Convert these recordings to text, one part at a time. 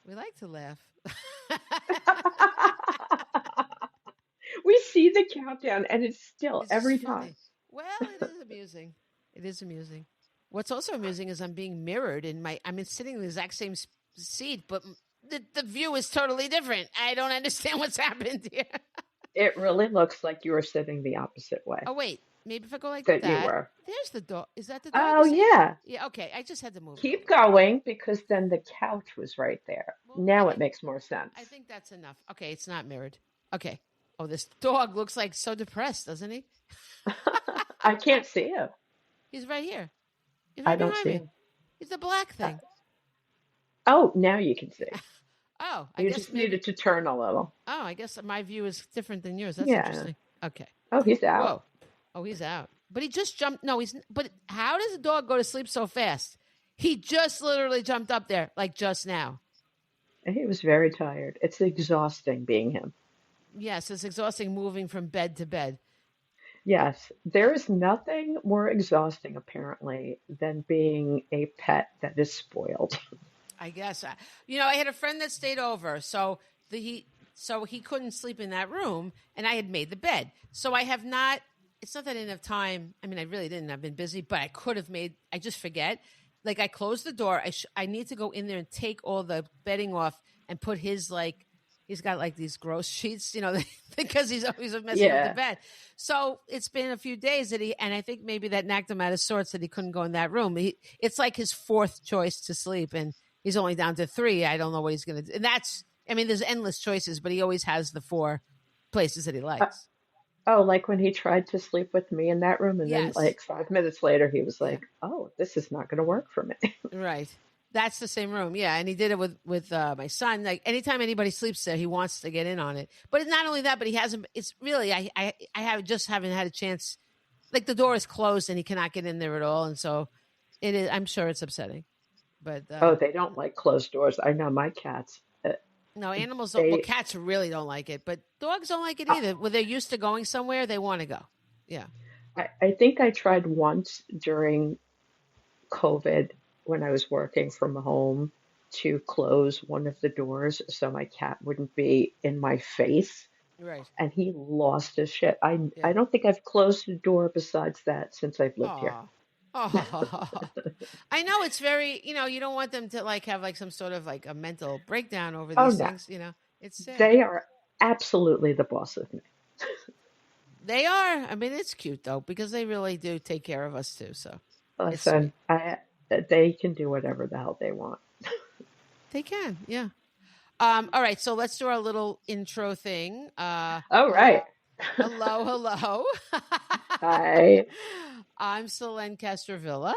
We like to laugh. We see the countdown and it's still It's just every time. funny. Well, it is amusing. It is amusing. What's also amusing is I'm being mirrored I'm sitting in the exact same seat, but the view is totally different. I don't understand what's happened here. It really looks like you were sitting the opposite way Oh, wait. Maybe if I go like that you that, were. there's the dog. Is that the dog Oh, you see? yeah. Yeah, okay. I just had to move it a Keep little. going because then the couch was right there. Well, Now it okay. makes more I sense. think that's enough. Okay, it's not mirrored. Okay. Oh, this dog looks like so depressed, doesn't he? I can't see him. He's right here. He's I right don't behind see me. him. He's the black Uh, thing. oh, now you can see. Oh, I You guess just maybe. needed to turn a little. Oh, I guess my view is different than yours. That's Yeah. interesting. Okay. Oh, he's out. Whoa. Oh, he's out. But he just jumped. No, he's. But how does a dog go to sleep so fast? He just literally jumped up there, like just now. He was very tired. It's exhausting being him. Yes, it's exhausting moving from bed to bed. Yes, there is nothing more exhausting, apparently, than being a pet that is spoiled. I guess. I had a friend that stayed over, so he couldn't sleep in that room, and I had made the bed. So I have not. It's not that I didn't have time. I mean, I really didn't. I've been busy, but I could have made. I just forget. Like I closed the door. I need to go in there and take all the bedding off and put his like. He's got like these gross sheets, because he's always messing with the Yeah. bed. So it's been a few days and I think maybe that knocked him out of sorts that he couldn't go in that room. It's like his fourth choice to sleep, and he's only down to 3. I don't know what he's going to do. And there's endless choices, but he always has the 4 places that he Uh, likes. oh, like when he tried to sleep with me in that room, and then Yes. like 5 minutes later, he was Yeah. like, "Oh, this is not going to work for me." Right. That's the same room. Yeah. And he did it with my son. Like anytime anybody sleeps there, he wants to get in on it. But it's not only that, but he hasn't, it's really, haven't had a chance. Like the door is closed and he cannot get in there at all. And so it is, I'm sure it's upsetting. But Oh, they don't like closed doors. I know my cats. no, animals don't, well, They, cats really don't like it, but dogs don't like it I, either. When they're used to going somewhere, they want to go. Yeah. I think I tried once during COVID when I was working from home to close one of the doors so my cat wouldn't be in my face, Right. and he lost his shit. I Yeah. don't think I've closed a door besides that since I've lived here. Oh. Oh. I know it's very, you don't want them to like have like some sort of like a mental breakdown over Oh these no, things. It's sad. they are absolutely the boss of me. They are. I mean, it's cute though because they really do take care of us too. So it's Listen, sweet. they can do whatever the hell they want. They can. Yeah. All right. So let's do our little intro thing. All right. Hello, hello. Hi, I'm Selene Castrovilla.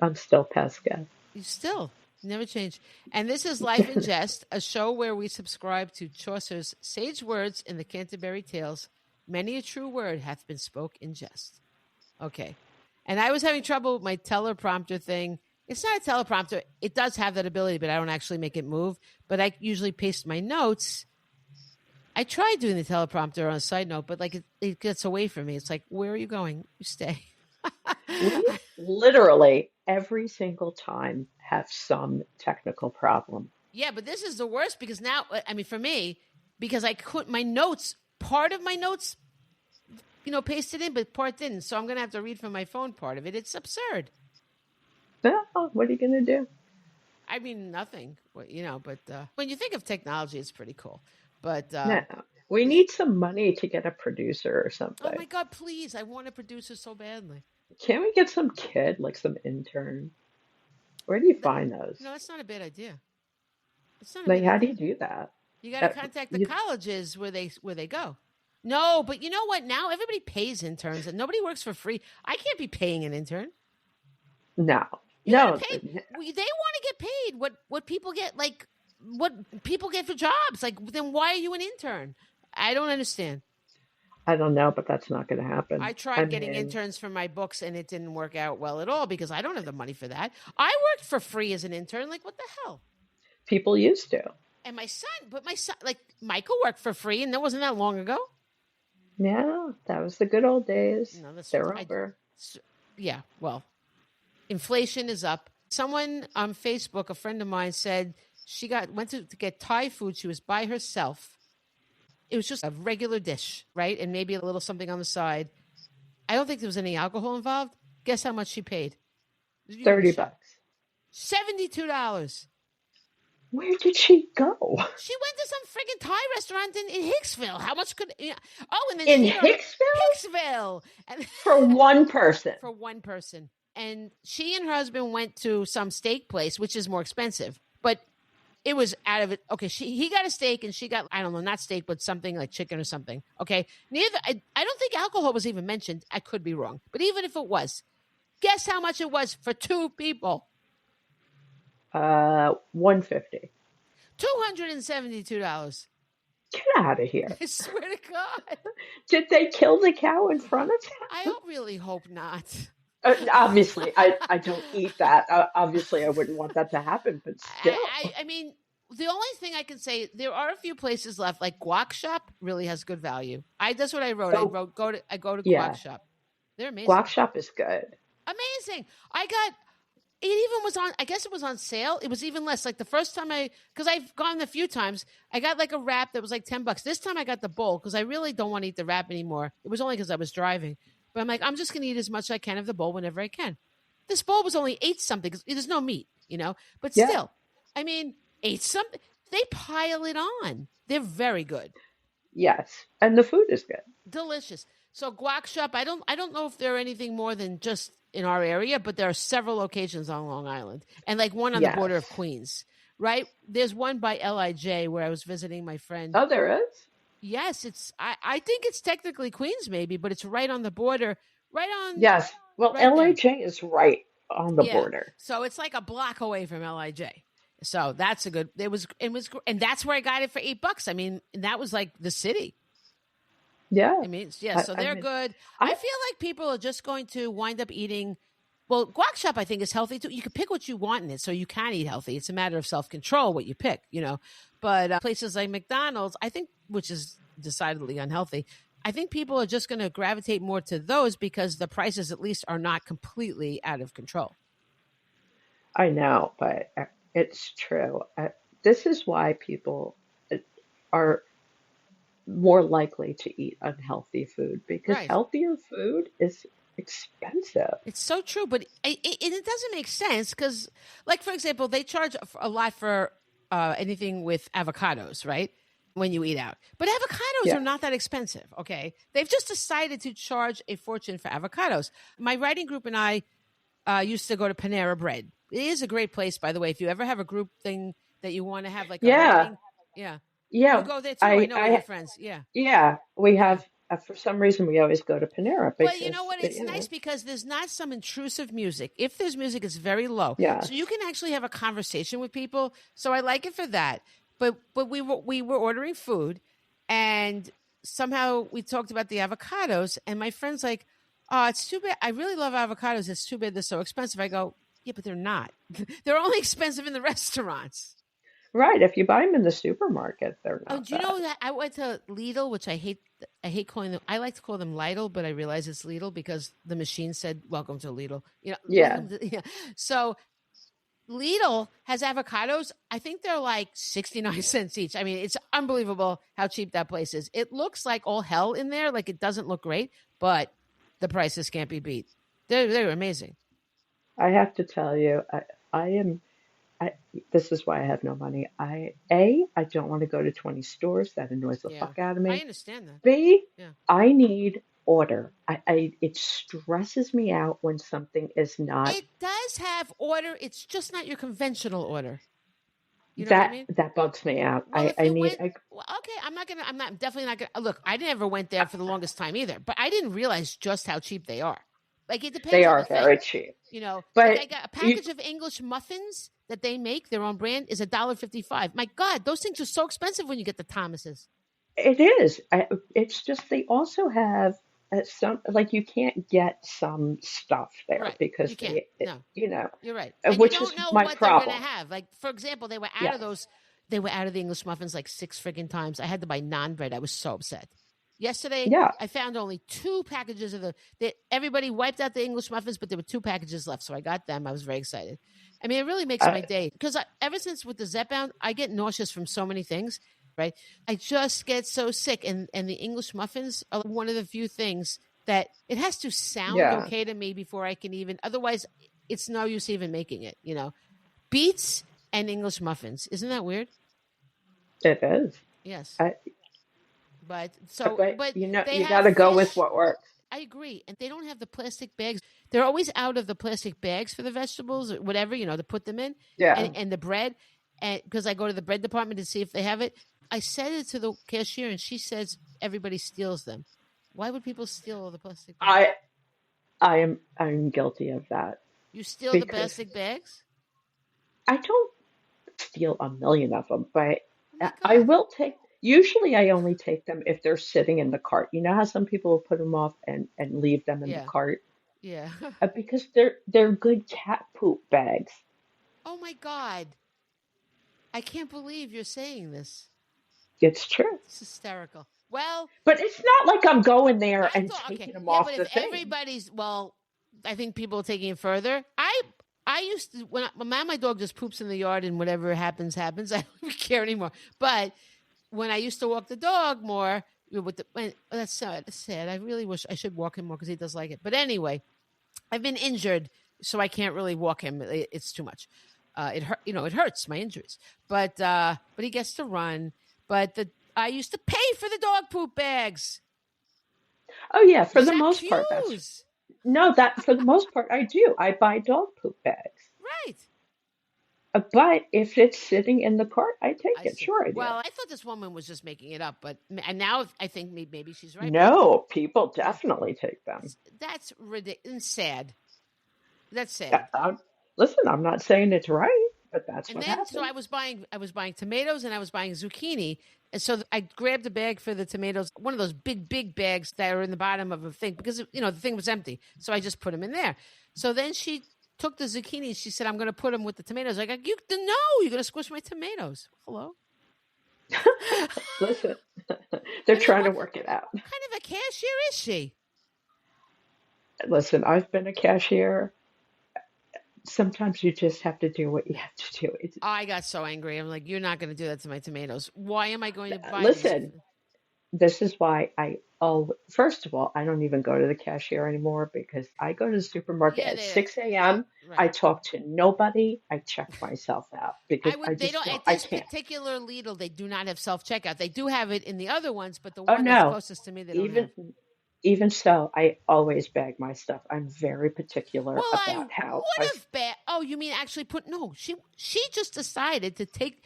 I'm still Pascal. You still never change. And this is Life in Jest, a show where we subscribe to Chaucer's sage words in the Canterbury Tales. Many a true word hath been spoke in jest. Okay. And I was having trouble with my teleprompter thing. It's not a teleprompter. It does have that ability, but I don't actually make it move. But I usually paste my notes. I tried doing the teleprompter on a side note, but like it gets away from me. It's like, where are you going? You stay. We literally every single time have some technical problem. Yeah, but this is the worst because now, I mean, for me, because I couldn't, part of my notes, pasted in, but part didn't. So I'm going to have to read from my phone part of it. It's absurd. Well, what are you going to do? I mean, nothing, but when you think of technology, it's pretty cool. But, No, we need some money to get a producer or oh my something. God, please. I want a producer so badly. Can't we get some kid, like some intern? Where do you Th- find those? That's not a bad idea. It's not a Like, bad how do idea. you do that? You got to Uh, contact the you, colleges where they go. No, but you know what? Now everybody pays interns and nobody works for free. I can't be paying an intern. no, You got no, to pay. They want to get paid what people get, like what people get for jobs. Like, then why are you an intern? I don't understand. I don't know, but that's not going to happen. I I tried getting mean, interns for my books and it didn't work out well at all because I don't have the money for that. I worked for free as an intern. Like, what the hell? people used to. And my son, like Michael worked for free, and that wasn't that long ago. Yeah, that was the good old days. No, that's They're over. yeah. Well, inflation is up. Someone on Facebook, a friend of mine, said She went to get Thai food. She was by herself. It was just a regular dish, right? And maybe a little something on the side. I don't think there was any alcohol involved. Guess how much she paid? You're going to be shocked. $30. $72. Where did she go? She went to some friggin' Thai restaurant in Hicksville. How much could? Oh, and then In she and her Hicksville? Hicksville and For one person. for one person. And she and her husband went to some steak place, which is more expensive, but it was out of it. Okay, he got a steak and she got, I don't know, not steak, but something like chicken or something. Okay, I don't think alcohol was even mentioned. I could be wrong, but even if it was, guess how much it was for two people? 150. $272. Get out of here. I swear to God. Did they kill the cow in front of I them? really hope not. Obviously, I don't eat that. Obviously, I wouldn't want that to happen, but still. I mean, the only thing I can say, there are a few places left, like Guac Shop really has good value. That's what I wrote. Oh, I go to Guac yeah. Shop. They're amazing. Guac shop is good. Amazing. It even was on, I guess it was on sale. It was even less. Like the first time because I've gone a few times, I got like a wrap that was like $10. This time I got the bowl because I really don't want to eat the wrap anymore. It was only because I was driving. But I'm like, I'm just going to eat as much as I can of the bowl whenever I can. This bowl was only 8 something because there's no meat, but Yeah. still, I mean, 8 something. They pile it on. They're very good. Yes. And the food is good. Delicious. So Guac Shop, I don't know if there are anything more than just in our area, but there are several locations on Long Island and like one on the border of Yes. Queens, right? There's one by LIJ where I was visiting my friend. Oh, there is? Yes, I think it's technically Queens maybe, but it's right on the border, Yes. Well, right there. LAJ is right on the Yeah. border. So it's like a block away from LIJ. So that's a good, and that's where I got it for $8. I mean, and that was like the city. Yeah. I mean, yeah, so they're mean, good. I I feel like people are just going to wind up eating. Well, Guac Shop, I think, is healthy too. You can pick what you want in it, so you can eat healthy. It's a matter of self-control what you pick, But places like McDonald's, I think, which is decidedly unhealthy, I think people are just going to gravitate more to those because the prices, at least, are not completely out of control. know, but it's true. This is why people are more likely to eat unhealthy food because Right. healthier food is expensive. It's so true, but it doesn't make sense because, like, for example, they charge a lot for anything with avocados, right? When you eat out. But avocados are Yeah. not that expensive, okay? They've just decided to charge a fortune for avocados. My writing group and I used to go to Panera Bread. It is a great place, by the way. If you ever have a group thing that you want to have, like a Yeah. writing, yeah. You Yeah. go there too, I I, know, with your I, friends. Yeah. yeah, we Yeah. have, for some reason, we always go to Panera But you know because, what? It's nice because there's not some intrusive music. If there's music, it's very low, so you yes. can actually have a conversation with people. So I like it for that. But we were ordering food, and somehow we talked about the avocados, and my friend's like, "Oh, it's too bad. I really love avocados. It's too bad they're so expensive." I go, "Yeah, but they're not. They're only expensive in the restaurants." Right. If you buy them in the supermarket, they're Oh, not do you know bad. that I went to Lidl, which I hate. I hate calling them. I like to call them Lidl, but I realize it's Lidl because the machine said "Welcome to Lidl." Yeah. Welcome to yeah. So Lidl has avocados. I think they're like 69 cents each. I mean, it's unbelievable how cheap that place is. It looks like all hell in there. Like it doesn't look great, but the prices can't be beat. They're amazing. I have to tell you, I am. I, this is why I have no money. I don't want to go to 20 stores. That annoys the Yeah, fuck out of I me. understand that. B, Yeah. I need order. It stresses me out when something is not It does have order. It's just not your conventional order. You know what I that mean? that bugs me out. Well, if I you need went, well, okay, I'm definitely not gonna look. I never went there for the longest time either, but I didn't realize just how cheap they are. Like it they depends on are the thing, very cheap. Like But I got a you package of English muffins that they make their own brand is $1.55. My God, those things are so expensive when you get the Thomases. it is. It's just they also have some like you can't get some stuff there Right? You because can't. they No, you know, you're right, and you which is don't know my what they're gonna problem. have. Like for example, they were out of Yes. those. They were out of the English muffins like 6 friggin' times. I had to buy naan bread. I was so upset. Yesterday, Yeah. I found only 2 packages of everybody wiped out the English muffins, but there were 2 packages left. So I got them. I was very excited. I mean, it really makes my day because ever since with the Zepbound, I get nauseous from so many things, right? I just get so sick. And the English muffins are one of the few things that it has to sound okay to me before I can even, otherwise it's no use even making it, beets and English muffins. Isn't that weird? It is. Yes. But they you got have to go with fish. what works. I agree. And they don't have the plastic bags. They're always out of the plastic bags for the vegetables or whatever, to put them in. Yeah. And the bread. And because I go to the bread department to see if they have it. I said it to the cashier and she says everybody steals them. Why would people steal all the plastic bags? I'm guilty of that. You steal the plastic bags? I don't steal a million of them, but Oh I will take. Usually, I only take them if they're sitting in the cart. You know how some people will put them off and leave them in the cart? Yeah. Because they're good cat poop bags. Oh my God. I can't believe you're saying this. It's true. It's hysterical. Well, but it's not like I'm going there and taking them off but the if thing. everybody's, I think people are taking it further. I used to, when my dog just poops in the yard and whatever happens. I don't care anymore. But when I used to walk the dog more, that's sad. I really wish I should walk him more because he does like it. But anyway, I've been injured, so I can't really walk him. It's too much. It hurts my injuries. But he gets to run. But I used to pay for the dog poop bags. Oh yeah, for the most part. For the most part I do. I buy dog poop bags. Right. But if it's sitting in the cart, I take it. Sure I do. Well, I thought this woman was just making it up, and now I think maybe she's right. No, people definitely take them. That's ridiculous and sad. That's sad. Listen, I'm not saying it's right, but that's what happens. So I was buying tomatoes and I was buying zucchini. And so I grabbed a bag for the tomatoes, one of those big bags that are in the bottom of a thing because, the thing was empty. So I just put them in there. So then she took the zucchini and she said, I'm going to put them with the tomatoes. I go, no, you're going to squish my tomatoes. Hello? Listen, they're trying to work it out. What kind of a cashier is she? Listen, I've been a cashier. Sometimes you just have to do what you have to do. I got so angry. I'm like, you're not going to do that to my tomatoes. Why am I going to buy Listen, this is why first of all, I don't even go to the cashier anymore because I go to the supermarket at 6 a.m. Right. I talk to nobody. I check myself out because I can't. At this particular Lidl, they do not have self-checkout. They do have it in the other ones, but the one that's closest to me, they don't have. Even so, I always bag my stuff. I'm very particular about how. Oh, you mean actually she just decided to take.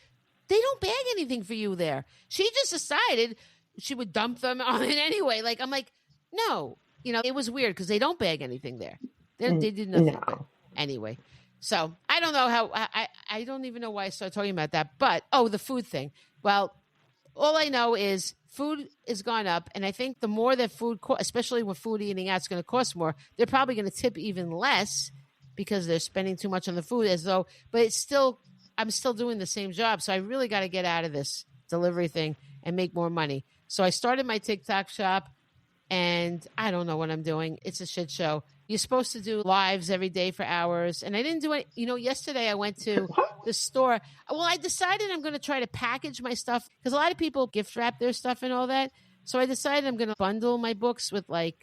They don't bag anything for you there. She just decided she would dump them on it anyway. Like I'm like, no, it was weird because they don't bag anything there. They did nothing. No. Anyway, so I don't know how. I don't even know why I started talking about that. But the food thing. Well, all I know is food has gone up, and I think the more that food, especially with food eating out, is going to cost more, they're probably going to tip even less because they're spending too much on the food. But I'm still doing the same job, so I really got to get out of this delivery thing and make more money. So I started my TikTok shop, and I don't know what I'm doing. It's a shit show. You're supposed to do lives every day for hours, and I didn't do it. Yesterday I went to the store. Well, I decided I'm going to try to package my stuff because a lot of people gift wrap their stuff and all that. So I decided I'm going to bundle my books with but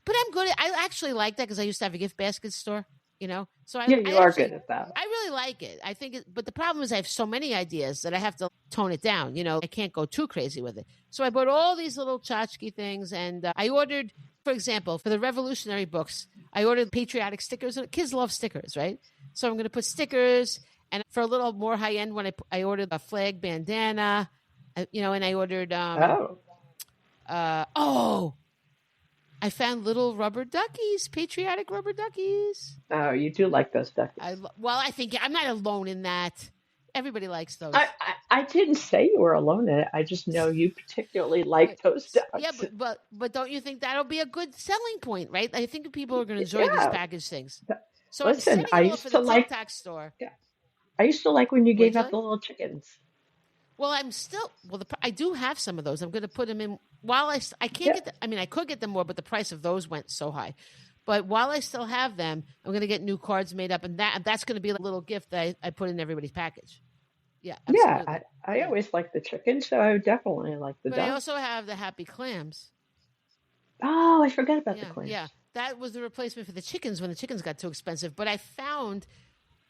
I'm good. I actually like that because I used to have a gift basket store. So you are good at that. I really like it. I think but the problem is I have so many ideas that I have to tone it down. I can't go too crazy with it. So I bought all these little tchotchke things, and I ordered, for example, for the revolutionary books, I ordered patriotic stickers. Kids love stickers, right? So I'm going to put stickers, and for a little more high end, when I ordered a flag bandana, and I ordered I found little rubber duckies, patriotic rubber duckies. Oh, you do like those duckies. I think I'm not alone in that. Everybody likes those. I didn't say you were alone in it. I just know you particularly like those ducks. Yeah, but don't you think that'll be a good selling point, right? I think people are going to enjoy these package things. So listen, I'm setting it up for the TikTok store. Yeah, I used to like when you gave out the little chickens. Well, I do have some of those. I'm going to put them in while I can't Yeah, get I mean, I could get them more, but the price of those went so high. But while I still have them, I'm going to get new cards made up, and that's going to be like a little gift that I put in everybody's package. Yeah, yeah. absolutely. I Yeah. always like the chicken, so I would definitely like the But I duck. also have the happy clams. Oh, I forgot about the Yeah, yeah. clams. That was the replacement for the chickens when the chickens got too expensive. But I found,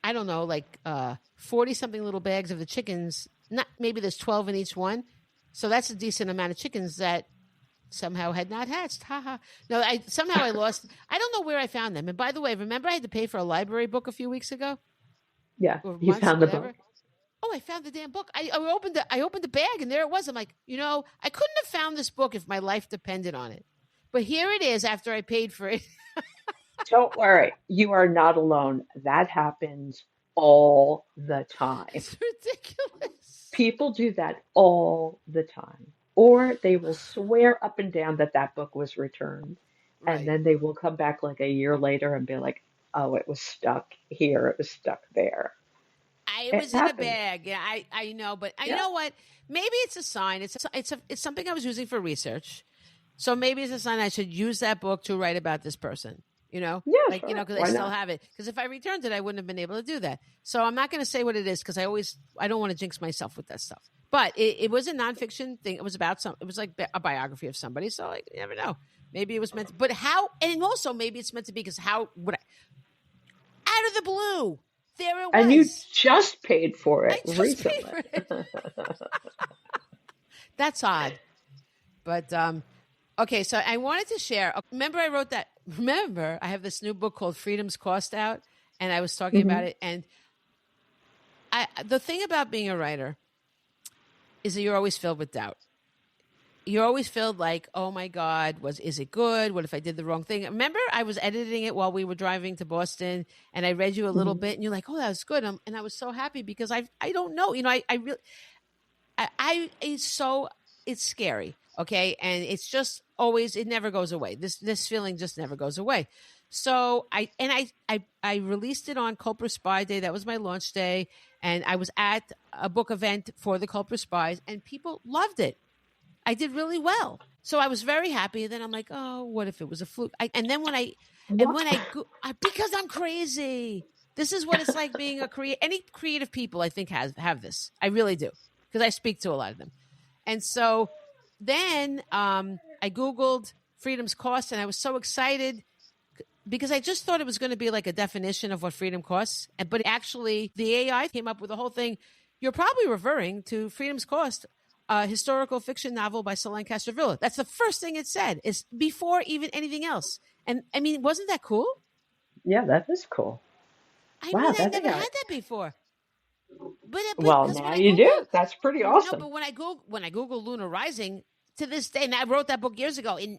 I don't know, like 40 something little bags of the chickens. Not maybe there's 12 in each one. So that's a decent amount of chickens that somehow had not hatched. Ha ha. No, I lost. I don't know where I found them. And by the way, remember I had to pay for a library book a few weeks ago Yeah, or you months, found the whatever. book. Oh, I found the damn book. I opened the bag and there it was. I'm like, I couldn't have found this book if my life depended on it. But here it is after I paid for it. Don't worry, you are not alone. That happens all the time. It's ridiculous. People do that all the time. Or they will swear up and down that that book was returned. And Right. then they will come back like a year later and be like, oh, it was stuck here, it was stuck there. It It was in a happens. bag. Yeah, I know, but I Yeah. know what? Maybe it's a sign. It's something I was using for research. So maybe it's a sign I should use that book to write about this person. Yeah, Like sure. because I Why still not? have it. Because if I returned it, I wouldn't have been able to do that. So I'm not going to say what it is because I don't want to jinx myself with that stuff. But it was a nonfiction thing. It was about it was like a biography of somebody. So like, you never know. Maybe it was meant to, but how, and also maybe it's meant to be because how would out of the blue, there it And you was. just paid for I it just paid recently. for it. That's odd. But okay, so I wanted to share. Remember I wrote that remember I have this new book called Freedom's Cost Out and I was talking about Hmm. it and the thing about being a writer is that you're always filled with doubt. You're always filled like, oh my God, is it good? What if I did the wrong thing? Remember, I was editing it while we were driving to Boston, and I read you a little Hmm. bit, and you're like, oh, that was good, and I was so happy because I don't know, I really it's scary, okay, and it's just always it never goes away. This feeling just never goes away. So I released it on Culper Spy Day. That was my launch day, and I was at a book event for the Culper Spies, and people loved it. I did really well. So I was very happy. Then I'm like, oh, what if it was a fluke? What? Because I'm crazy. This is what it's like being any creative people I think have this. I really do because I speak to a lot of them. And so then I Googled freedom's cost and I was so excited because I just thought it was going to be like a definition of what freedom costs. But actually, the AI came up with the whole thing. You're probably referring to Freedom's Cost, a historical fiction novel by Selene Castrovilla. That's the first thing it said, is before even anything else. And I mean, wasn't that cool? Yeah, that is cool. I Wow, mean, I that never had AI. that before. But Well, because when now I you do. Google, That's pretty no, awesome. but when I Google Lunar Rising to this day, and I wrote that book years ago, and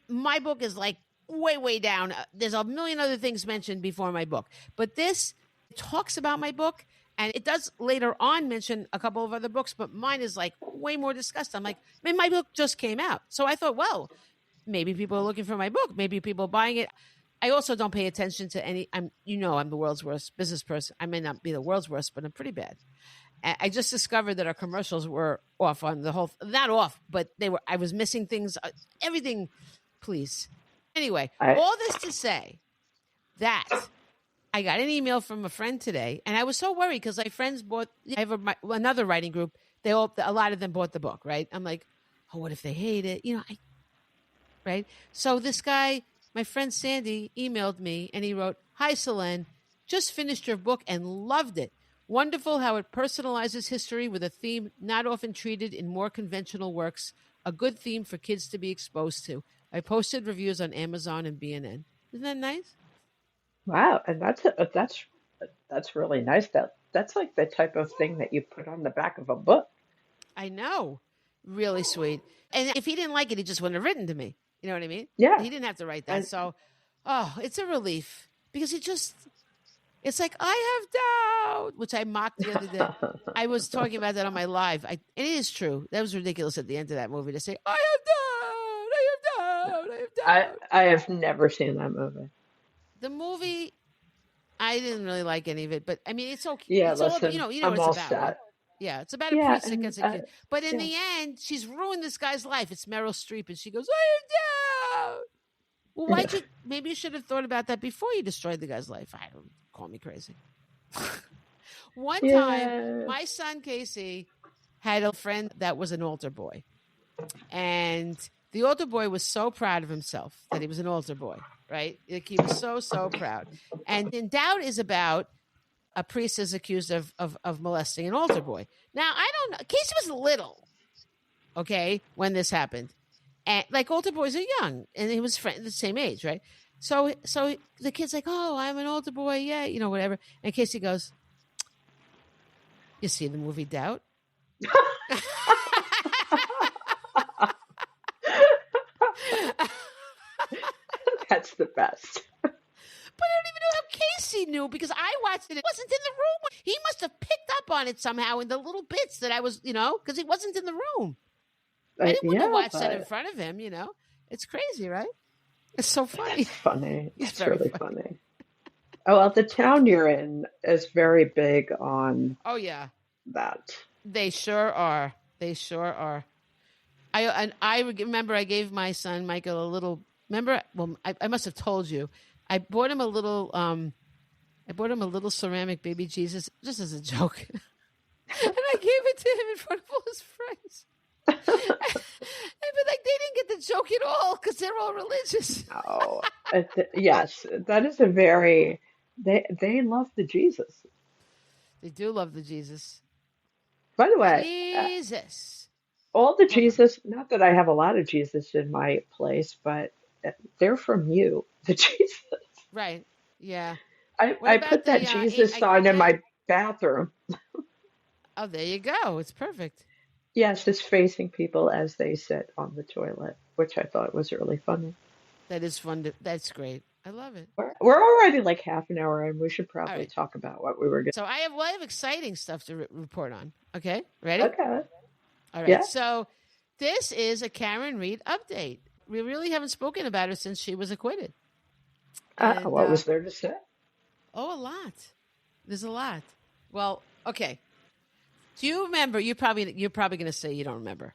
my book is like way down. There's a million other things mentioned before my book, but this talks about my book, and it does later on mention a couple of other books, but mine is like way more discussed. I'm like, man, my book just came out, so I thought, well, maybe people are looking for my book, maybe people are buying it. I also don't pay attention to any. I'm the world's worst business person. I may not be the world's worst, but I'm pretty bad. I just discovered that our commercials were off on the whole, not off, but they were, I was missing things, everything, please. Anyway, I all this to say that I got an email from a friend today and I was so worried because my friends I have another writing group. A lot of them bought the book, right? I'm like, oh, what if they hate it? Right? So this guy, my friend Sandy, emailed me and he wrote, hi, Selene, just finished your book and loved it. Wonderful how it personalizes history with a theme not often treated in more conventional works, a good theme for kids to be exposed to. I posted reviews on Amazon and BNN. Isn't that nice? wow, and that's really nice. That's like the type of thing that you put on the back of a book. I know. Really sweet. And if he didn't like it, he just wouldn't have written to me. You know what I mean? Yeah, He didn't have to write that. and So, oh, it's a relief because it's like, I have doubt, which I mocked the other day. I was talking about that on my live. It is true. That was ridiculous at the end of that movie to say, I have doubt, I have doubt, I have doubt. I have never seen that movie. The movie, I didn't really like any of it, but I mean, it's okay. Yeah, It's all about, listen, you know what I'm it's all about, right? set. Yeah, it's about a Yeah, priest that and gets accused. But in yeah, the end, she's ruined this guy's life. It's Meryl Streep, and she goes, "I am down." Well, why'd you? Maybe you should have thought about that before you destroyed the guy's life. I don't call me crazy. One time, yeah. my son Casey had a friend that was an altar boy, and the altar boy was so proud of himself that he was an altar boy. Right? Like he was so proud. And in doubt is about a priest is accused of molesting an altar boy. Now I don't know. Casey was little, okay, when this happened, and like altar boys are young, and he was the same age, right? So the kid's like, "Oh, I'm an altar boy, yeah, whatever." And Casey goes, "You see the movie Doubt?" That's the best. But I don't even know how Casey knew because I watched it. It wasn't in the room. He must have picked up on it somehow in the little bits that I was, because he wasn't in the room. I didn't want to Yeah, watch that in but front of him, It's crazy, right? It's so funny. that's funny. He's That's very really funny. funny. Oh, well, the town you're in is very big on Oh, yeah. that. They sure are. They sure are. I remember I gave my son Michael a little. Remember? Well, I must have told you. I bought him a little. I bought him a little ceramic baby Jesus just as a joke, and I gave it to him in front of all his friends. But like they didn't get the joke at all because they're all religious. Oh, yes, that is a very. They love the Jesus. They do love the Jesus. By the way, Jesus. all the Hold on. Jesus. Not that I have a lot of Jesus in my place, but they're from you. The Jesus. Right. Yeah. I What I about put that the Jesus sign go in ahead. my bathroom. Oh, there you go. It's perfect. Yes, it's facing people as they sit on the toilet, which I thought was really funny. That is fun. That's great. I love it. We're already like half an hour in. We should All probably right. talk about what we were going So I have exciting stuff to report on. Okay. Ready? Okay. All right. Yeah. So this is a Karen Reed update. We really haven't spoken about her since she was acquitted. And What was there to say? a lot. There's a lot. Well, okay. Do you remember? You're probably going to say you don't remember,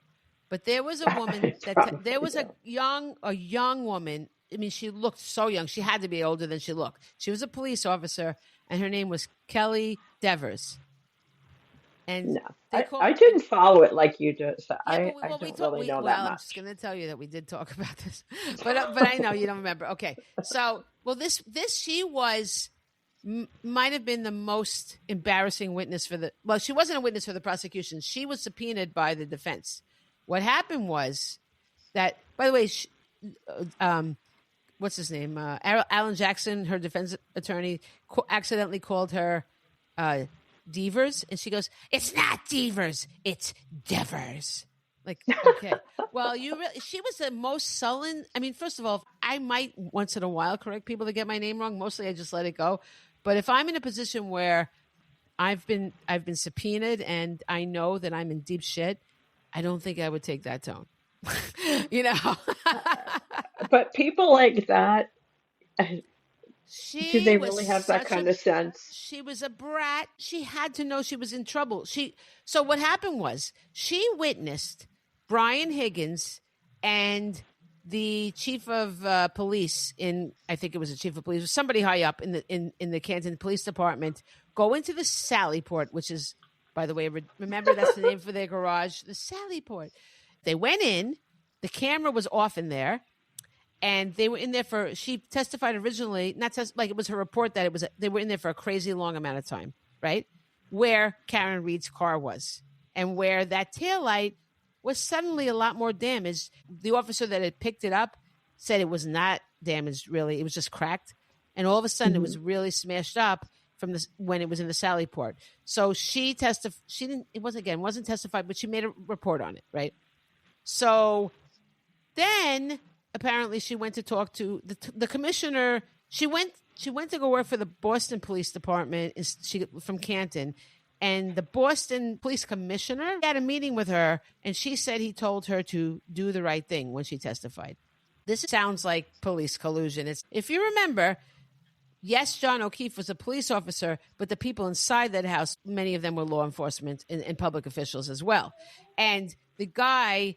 but there was a woman I that there probably was a young woman. I mean, she looked so young. She had to be older than she looked. She was a police officer, and her name was Kelly Devers. And No, they I called. didn't follow it like you did, so Yeah, I we don't talked. really know that Well, I'm just much. going to tell you that we did talk about this, but I know you don't remember. Okay, so this she was might have been the most embarrassing witness for the. Well, she wasn't a witness for the prosecution. She was subpoenaed by the defense. What happened was that, by the way, what's his name? Alan Jackson, her defense attorney, accidentally called her Devers, and she goes, "It's not Devers, it's Devers." Like, okay, well, she was the most sullen. I mean, first of all, I might once in a while correct people that get my name wrong. Mostly, I just let it go. But if I'm in a position where I've been subpoenaed and I know that I'm in deep shit, I don't think I would take that tone. you know. But people like that, do She they was really have that such a kind of sense? she was a brat. She had to know she was in trouble. So what happened was she witnessed Brian Higgins and the chief of police I think it was the chief of police, somebody high up in the Canton Police Department, go into the Sally Port, which is, by the way, remember that's the name for their garage, the Sally Port. They went in. The camera was off in there. And they were in there she testified originally, like it was her report that they were in there for a crazy long amount of time, right? Where Karen Reed's car was and where that taillight was suddenly a lot more damaged. The officer that had picked it up said it was not damaged really. It was just cracked. And all of a sudden it Hmm. was really smashed up when it was in the Sally Port. So she wasn't testified, but she made a report on it, right? So then apparently she went to talk to the commissioner. She went to go work for the Boston Police Department from Canton, and the Boston Police Commissioner had a meeting with her, and she said he told her to do the right thing when she testified. This sounds like police collusion. If you remember, Yes, John O'Keefe was a police officer, but the people inside that house, many of them were law enforcement and public officials as well. And the guy,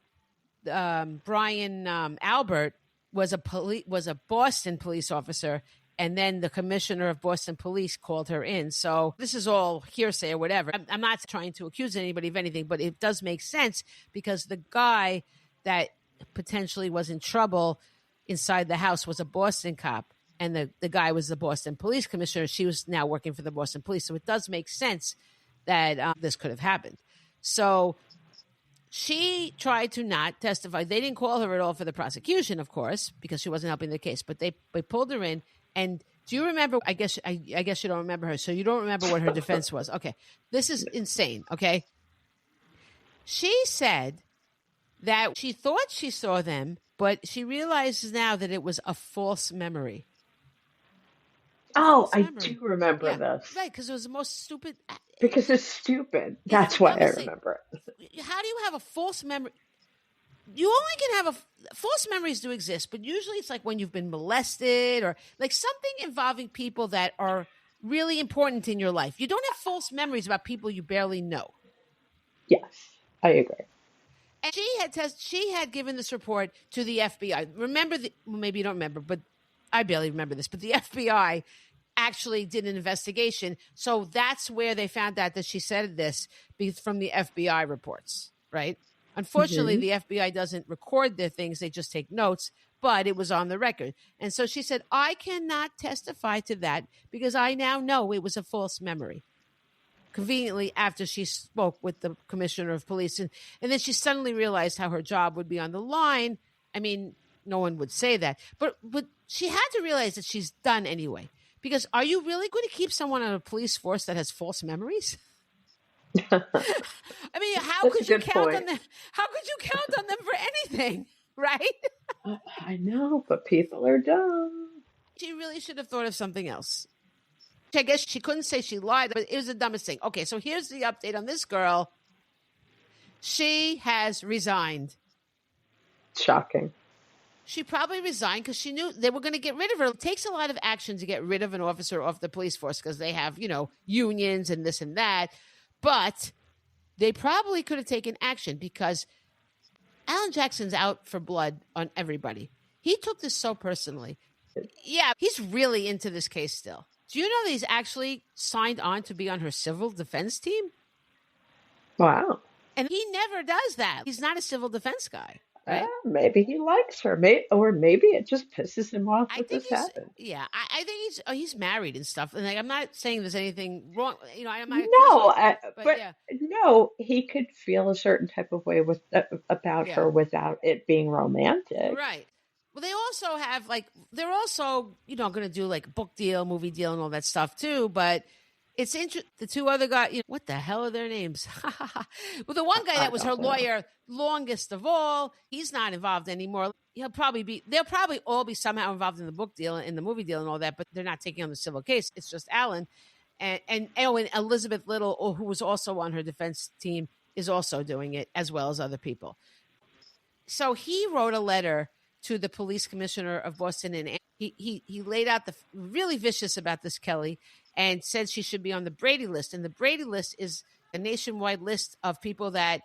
Brian Albert, was a Boston police officer, and then the commissioner of Boston Police called her in. So this is all hearsay or whatever. I'm not trying to accuse anybody of anything, but it does make sense because the guy that potentially was in trouble inside the house was a Boston cop, and the guy was the Boston police commissioner. She was now working for the Boston police. So it does make sense that this could have happened. So she tried to not testify. They didn't call her at all for the prosecution, of course, because she wasn't helping the case. But they pulled her in. And do you remember? I guess you don't remember her, so you don't remember what her defense was. Okay, this is insane. Okay, she said that she thought she saw them, but she realizes now that it was a false memory. Oh, I do remember this. Right, because it was the most stupid. Because it's stupid. That's why I remember it. How do you have a false memory? You only can have false memories do exist, but usually it's like when you've been molested or like something involving people that are really important in your life. You don't have false memories about people you barely know. Yes, I agree. And she had given this report to the FBI. Remember, maybe you don't remember, but I barely remember this. But the FBI actually did an investigation, so that's where they found out that she said this from the FBI reports, right? Unfortunately, the FBI doesn't record their things; they just take notes. But it was on the record, and so she said, "I cannot testify to that because I now know it was a false memory." Conveniently, after she spoke with the commissioner of police, and then she suddenly realized how her job would be on the line. I mean, no one would say that, but she had to realize that she's done anyway. Because are you really going to keep someone on a police force that has false memories? I mean, how could you count on them? How could you count on them for anything, right? I know, but people are dumb. She really should have thought of something else. I guess she couldn't say she lied, but it was the dumbest thing. Okay, so here's the update on this girl. She has resigned. Shocking. She probably resigned because she knew they were going to get rid of her. It takes a lot of action to get rid of an officer off the police force because they have, unions and this and that. But they probably could have taken action because Alan Jackson's out for blood on everybody. He took this so personally. Yeah, he's really into this case still. Do you know that he's actually signed on to be on her civil defense team? Wow. And he never does that. He's not a civil defense guy. Right? Maybe he likes her, or maybe it just pisses him off that this happened. Yeah, I think he's married and stuff. And I'm not saying there's anything wrong. I'm not. No, he could feel a certain type of way about her without it being romantic. Right. Well, they also have they're also going to do book deal, movie deal, and all that stuff too. But it's interesting. The two other guys, what the hell are their names? Well, the one guy that was her lawyer longest of all, he's not involved anymore. They'll probably all be somehow involved in the book deal, in the movie deal, and all that. But they're not taking on the civil case. It's just Alan and Elizabeth Little, who was also on her defense team, is also doing it as well as other people. So he wrote a letter to the police commissioner of Boston, and he laid out the really vicious about this Kelly and said she should be on the Brady list. And the Brady list is a nationwide list of people that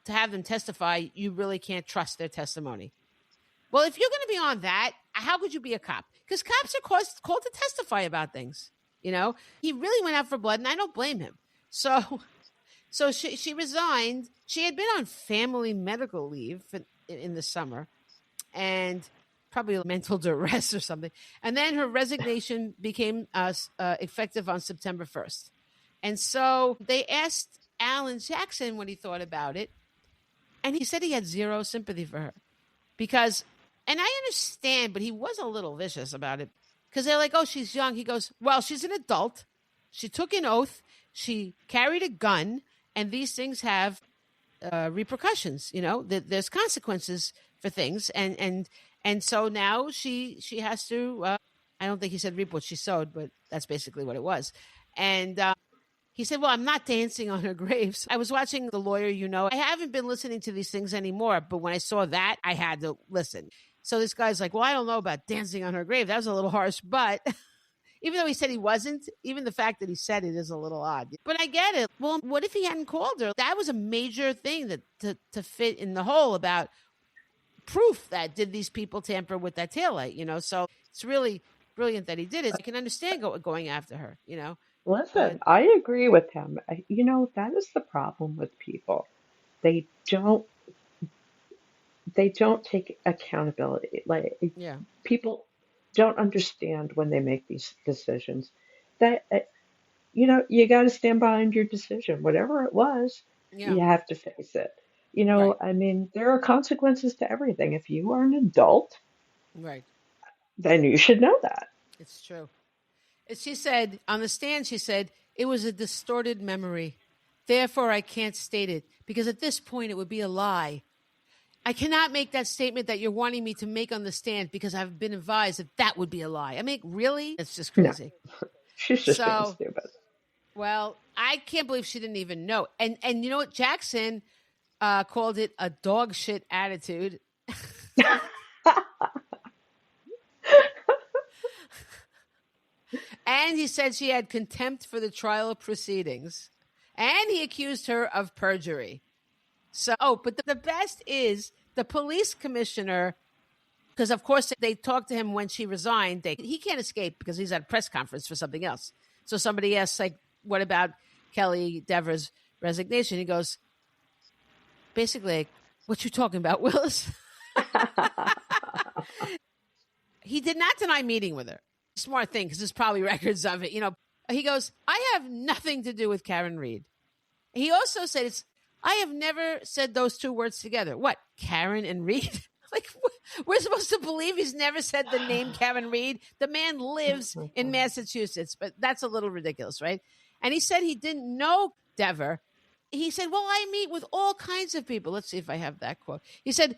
to have them testify, you really can't trust their testimony. Well, if you're going to be on that, how could you be a cop? Because cops are called to testify about things. He really went out for blood, and I don't blame him. So she resigned. She had been on family medical leave in the summer, and probably mental duress or something. And then her resignation became effective on September 1st. And so they asked Alan Jackson what he thought about it. And he said he had zero sympathy for her because, and I understand, but he was a little vicious about it because they're like, oh, she's young. He goes, well, she's an adult. She took an oath. She carried a gun, and these things have repercussions. There's consequences for things. And so now she has to, I don't think he said reap what she sowed, but that's basically what it was. And he said, well, I'm not dancing on her graves. I was watching The Lawyer, I haven't been listening to these things anymore, but when I saw that, I had to listen. So this guy's like, well, I don't know about dancing on her grave. That was a little harsh, but Even though he said he wasn't, even the fact that he said it is a little odd. But I get it. Well, what if he hadn't called her? That was a major thing that to fit in the hole about proof that did these people tamper with that taillight. So it's really brilliant that he did it. I can understand going after her. Listen, But I agree with him. That is the problem with people. They don't they don't take accountability. Like yeah, people don't understand when they make these decisions that you got to stand behind your decision, whatever it was. yeah, You have to face it. right, I mean, there are consequences to everything. If you are an adult, right. then you should know that. It's true. She said on the stand, she said, it was a distorted memory. Therefore, I can't state it because at this point it would be a lie. I cannot make that statement that you're wanting me to make on the stand because I've been advised that that would be a lie. I mean, really? It's just No, crazy. she's just being So, stupid. well, I can't believe she didn't even know. And you know what? Jackson called it a dog shit attitude. And he said she had contempt for the trial proceedings. And he accused her of perjury. So, but the best is the police commissioner, because of course they talked to him when she resigned. He can't escape because he's at a press conference for something else. So somebody asks, like, what about Kelly Dever's resignation? He goes, basically, like, what you talking about, Willis? He did not deny meeting with her. Smart thing, because there's probably records of it. He goes, I have nothing to do with Karen Reed. He also said, I have never said those two words together. What, Karen and Reed? Like, we're supposed to believe he's never said the name Karen Reed. The man lives in Massachusetts, but that's a little ridiculous, right? And he said he didn't know Dever. He said, well, I meet with all kinds of people. Let's see if I have that quote. He said,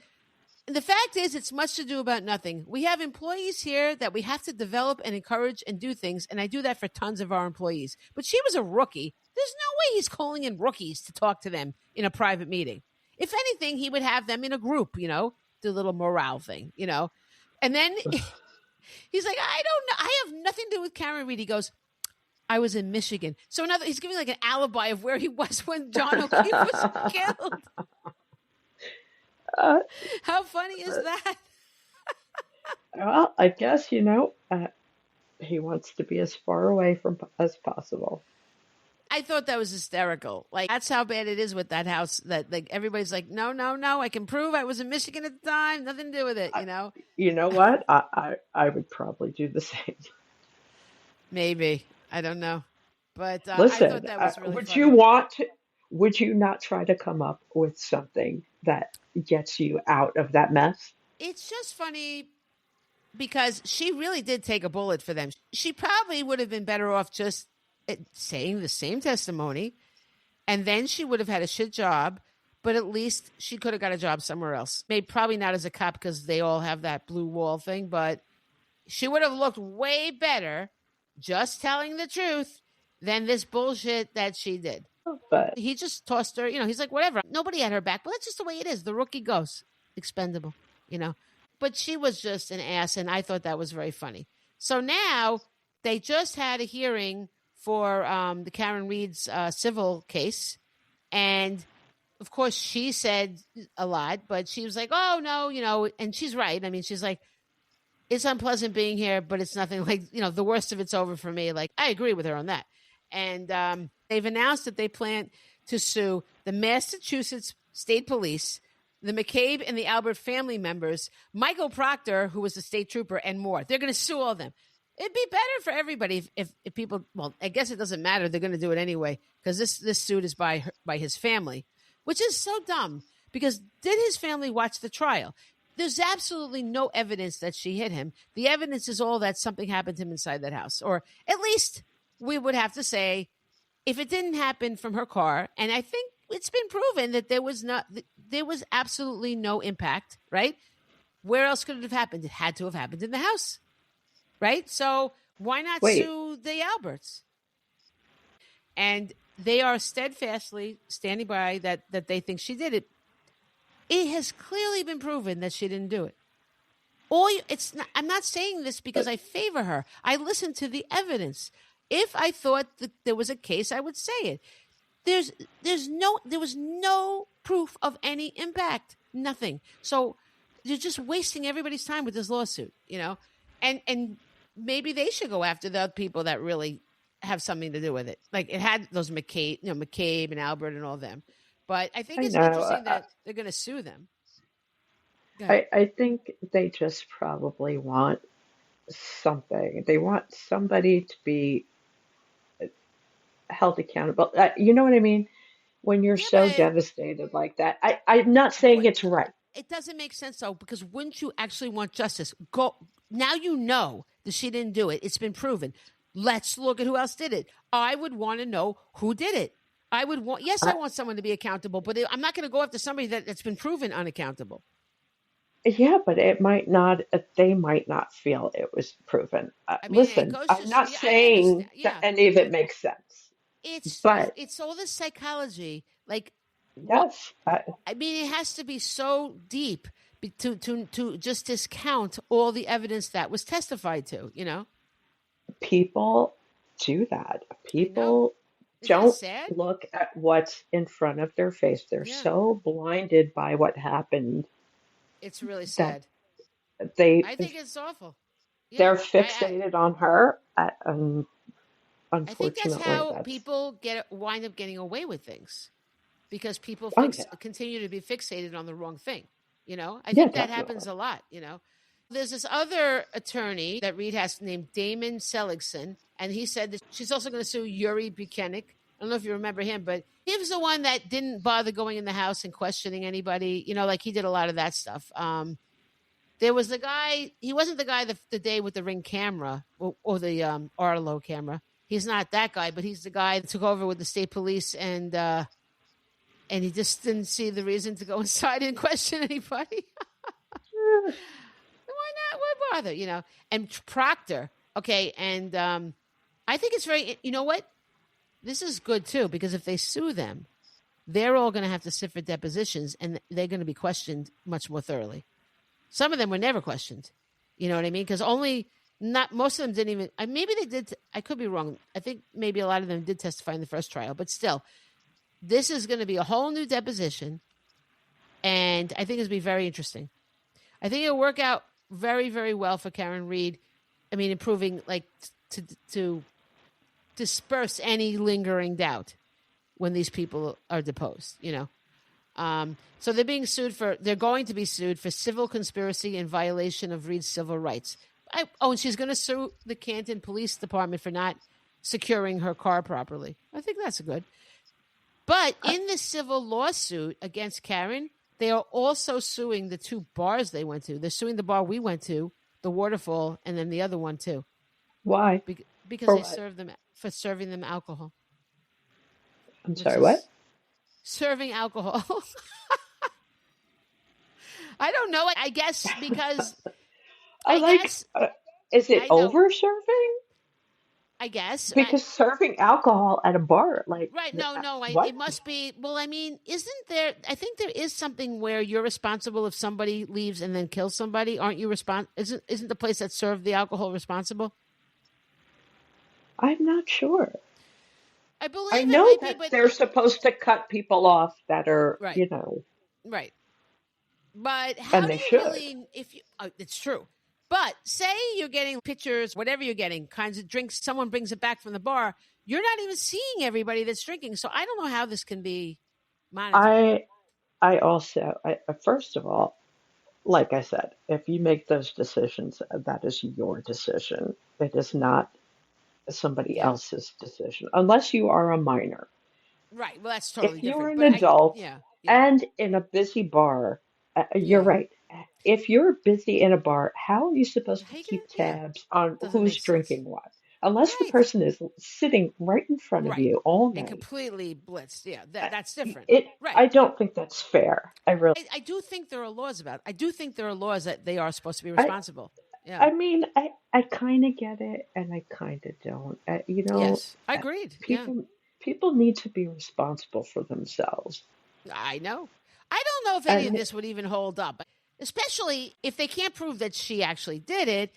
the fact is, it's much to do about nothing. We have employees here that we have to develop and encourage and do things, and I do that for tons of our employees. But she was a rookie. There's no way he's calling in rookies to talk to them in a private meeting. If anything, he would have them in a group, do a little morale thing. And then he's like, I don't know. I have nothing to do with Karen Reed. He goes, I was in Michigan. So he's giving like an alibi of where he was when John O'Keefe was killed. How funny is that? Well, I guess, he wants to be as far away from as possible. I thought that was hysterical. Like, that's how bad it is with that house, that like everybody's like, no, no, no, I can prove I was in Michigan at the time. Nothing to do with it. You know what? I would probably do the same. Maybe. I don't know. But I thought Listen, that was really would you funny. would you not try to come up with something that gets you out of that mess? It's just funny because she really did take a bullet for them. She probably would have been better off just saying the same testimony, and then she would have had a shit job, but at least she could have got a job somewhere else. Maybe probably not as a cop because they all have that blue wall thing, but she would have looked way better just telling the truth than this bullshit that she did. But He just tossed her, he's like, whatever. Nobody had her back, but that's just the way it is. The rookie goes expendable. But she was just an ass, and I thought that was very funny. So now they just had a hearing for the Karen Reed's civil case. And, of course, she said a lot, but she was like, oh, no, and she's right. I mean, she's like, it's unpleasant being here, but it's nothing like, the worst of it's over for me. Like, I agree with her on that. And they've announced that they plan to sue the Massachusetts State Police, the McCabe and the Albert family members, Michael Proctor, who was a state trooper, and more. They're going to sue all of them. It'd be better for everybody if people, well, I guess it doesn't matter. They're going to do it anyway because this suit is by his family, which is so dumb because did his family watch the trial? There's absolutely no evidence that she hit him. The evidence is all that something happened to him inside that house, or at least we would have to say if it didn't happen from her car, and I think it's been proven that there was absolutely no impact, right? Where else could it have happened? It had to have happened in the house, right? So why not wait, sue the Alberts? And they are steadfastly standing by that they think she did it. It has clearly been proven that she didn't do it. I'm not saying this because I favor her. I listen to the evidence. If I thought that there was a case, I would say it. There was no proof of any impact. Nothing. So you're just wasting everybody's time with this lawsuit, and maybe they should go after the people that really have something to do with it. Like it had those McCabe and Albert and all them. But I think I it's know. interesting that they're going to sue them. Go ahead. I think they just probably want something. They want somebody to be held accountable. You know what I mean? When you're Yeah, so devastated like that, I'm not saying but it's right. it doesn't make sense though, because wouldn't you actually want justice? Go now. You know that she didn't do it. It's been proven. Let's look at who else did it. I would want to know who did it. I want someone to be accountable, but I'm not going to go after somebody that's been proven unaccountable. Yeah, but it might not, they might not feel it was proven. I mean, it Listen, goes to I'm not yeah, I saying understand. that Yeah, any of it makes sense, it's but it's all this psychology. Like what? yes, I mean, it has to be so deep to just discount all the evidence that was testified to. people do that. I know. People Isn't that don't sad? look at what's in front of their face. They're Yeah, so blinded by what happened it's really that sad. they I think it's awful. Yeah, they're fixated on her. And I think that's unfortunately, how that's people wind up getting away with things, because people oh yeah, continue to be fixated on the wrong thing. I yeah, think that happens definitely. a lot. There's this other attorney that Reed has named Damon Seligson, and he said that she's also going to sue Yuri Buchanan. I don't know if you remember him, but he was the one that didn't bother going in the house and questioning anybody. Like he did a lot of that stuff. There was the guy. He wasn't the guy the day with the Ring camera or the Arlo camera. He's not that guy, but he's the guy that took over with the state police, and he just didn't see the reason to go inside and question anybody. Eh, Why not? Why bother? And Proctor. Okay, and I think it's very. You know what? This is good too, because if they sue them, they're all going to have to sit for depositions, and they're going to be questioned much more thoroughly. Some of them were never questioned. You know what I mean? Because not most of them didn't even. Maybe they did. I could be wrong. I think maybe a lot of them did testify in the first trial, but still, this is going to be a whole new deposition, and I think it's going to be very interesting. I think it'll work out very, very well for Karen Reed. I mean, improving to disperse any lingering doubt when these people are deposed. So they're going to be sued for civil conspiracy and violation of Reed's civil rights. And she's going to sue the Canton Police Department for not securing her car properly. I think that's good. But in the civil lawsuit against Karen, they are also suing the two bars they went to. They're suing the bar we went to, the Waterfall, and then the other one too. why? Because For they what? served them for serving them alcohol. I'm Which sorry, is what? serving alcohol. I don't know. I guess because I I like, guess is it I know. over serving? I guess. Because serving alcohol at a bar, like, Right. No. what? It must be. Well, I mean, isn't there? I think there is something where you're responsible if somebody leaves and then kills somebody. Aren't you responsible? Isn't the place that served the alcohol responsible? I'm not sure. I I believe it know might be, that but they're supposed to cut people off that are, right, right. But how and do they you should. really? If you, it's true. But say you're getting pictures, whatever you're getting, kinds of drinks. Someone brings it back from the bar. You're not even seeing everybody that's drinking. So I don't know how this can be monitored. I, first of all, like I said, if you make those decisions, that is your decision. It is not somebody Yeah. else's decision, unless you are a minor. Right. Well, that's totally If you're different. an But adult yeah, yeah, and in a busy bar, you're yeah. right. If you're busy in a bar, how are you supposed to How you keep get? Yeah, tabs on doesn't make who's sense. drinking what? Unless the Right. person is sitting right in front of Right. you all And night. completely blitzed. Yeah, Uh, that's different. It, Right. I don't think that's fair. I do think there are laws about it. I do think there are laws that they are supposed to be I, responsible. Yeah. I mean, I kind of get it, and I kind of don't. Yes. I Uh, agreed. Yeah. people need to be responsible for themselves. I know. I don't know if any of And this would even hold up. especially if they can't prove that she actually did it,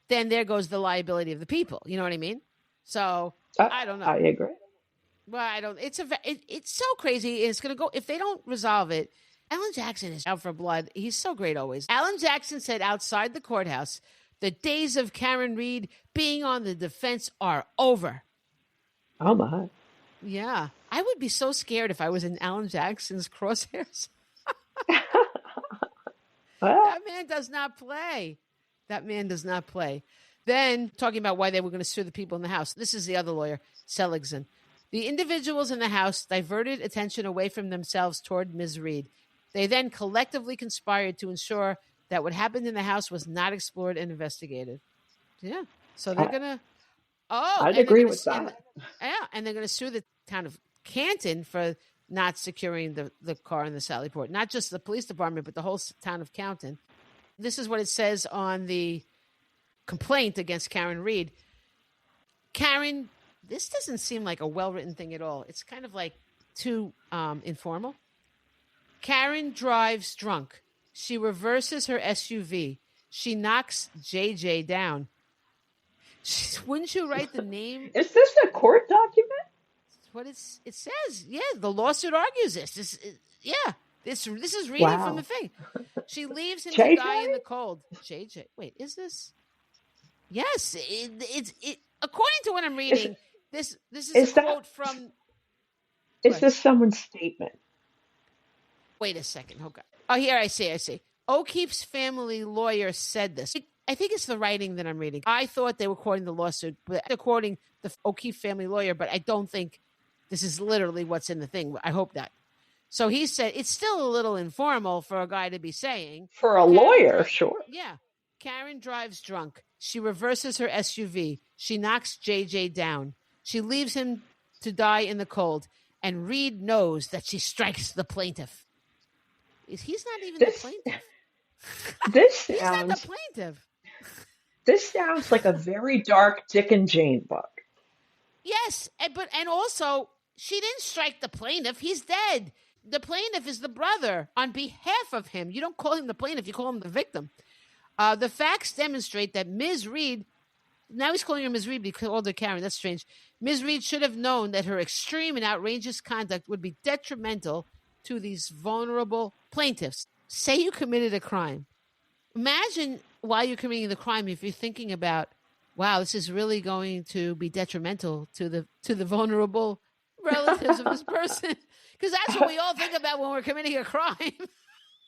then there goes the liability of the people. You know what I mean? So I don't I know. agree. Well, I don't. It's so crazy. It's gonna go if they don't resolve it. Alan Jackson is out for blood. He's so great always. Alan Jackson said outside the courthouse, the days of Karen Reed being on the defense are over. Oh my. Yeah, I would be so scared if I was in Alan Jackson's crosshairs. Well, That man does not play. That man does not play. Then, talking about why they were going to sue the people in the house. This is the other lawyer, Seligson. The individuals in the house diverted attention away from themselves toward Ms. Reed. They then collectively conspired to ensure that what happened in the house was not explored and investigated. Yeah. So they're I, going to, I'd and they're agree going with to, that. and they're going to sue the town of Canton for not securing the car in the Sally Port. Not just the police department, but the whole town of Canton. This is what it says on the complaint against Karen Reed. Karen, this doesn't seem like a well-written thing at all. It's kind of like too informal. Karen drives drunk. She reverses her SUV. She knocks JJ down. Wouldn't you write the name? Is this a court document? What it says. Yeah, the lawsuit argues this. This is reading from the Wow. thing. She leaves him to JJ? die in the cold. JJ. Wait, is this? Yes, it's according to what I'm Is reading, this is a is that quote from is what? this someone's statement? Wait a second. Okay. Oh, here I see. O'Keefe's family lawyer said this. I think it's the writing that I'm reading. I thought they were quoting the lawsuit, but they're quoting the O'Keefe family lawyer, but I don't think this is literally what's in the thing. I hope not. So he said it's still a little informal for a guy to be saying. For a Karen lawyer, dri- sure. yeah. Karen drives drunk. She reverses her SUV. She knocks JJ down. She leaves him to die in the cold. And Reed knows that she strikes the plaintiff. He's not even the This plaintiff. this He's not the sounds plaintiff. this sounds like a very dark Dick and Jane book. Yes, and also she didn't strike the plaintiff. He's dead. The plaintiff is the brother on behalf of him. You don't call him the plaintiff. You call him the victim. The facts demonstrate that Ms. Reed, now he's calling her Ms. Reed because called her Karen. That's strange. Ms. Reed should have known that her extreme and outrageous conduct would be detrimental to these vulnerable plaintiffs. Say you committed a crime. Imagine while you're committing the crime, if you're thinking about, wow, this is really going to be detrimental to the vulnerable relatives of this person. Because that's what we all think about when we're committing a crime.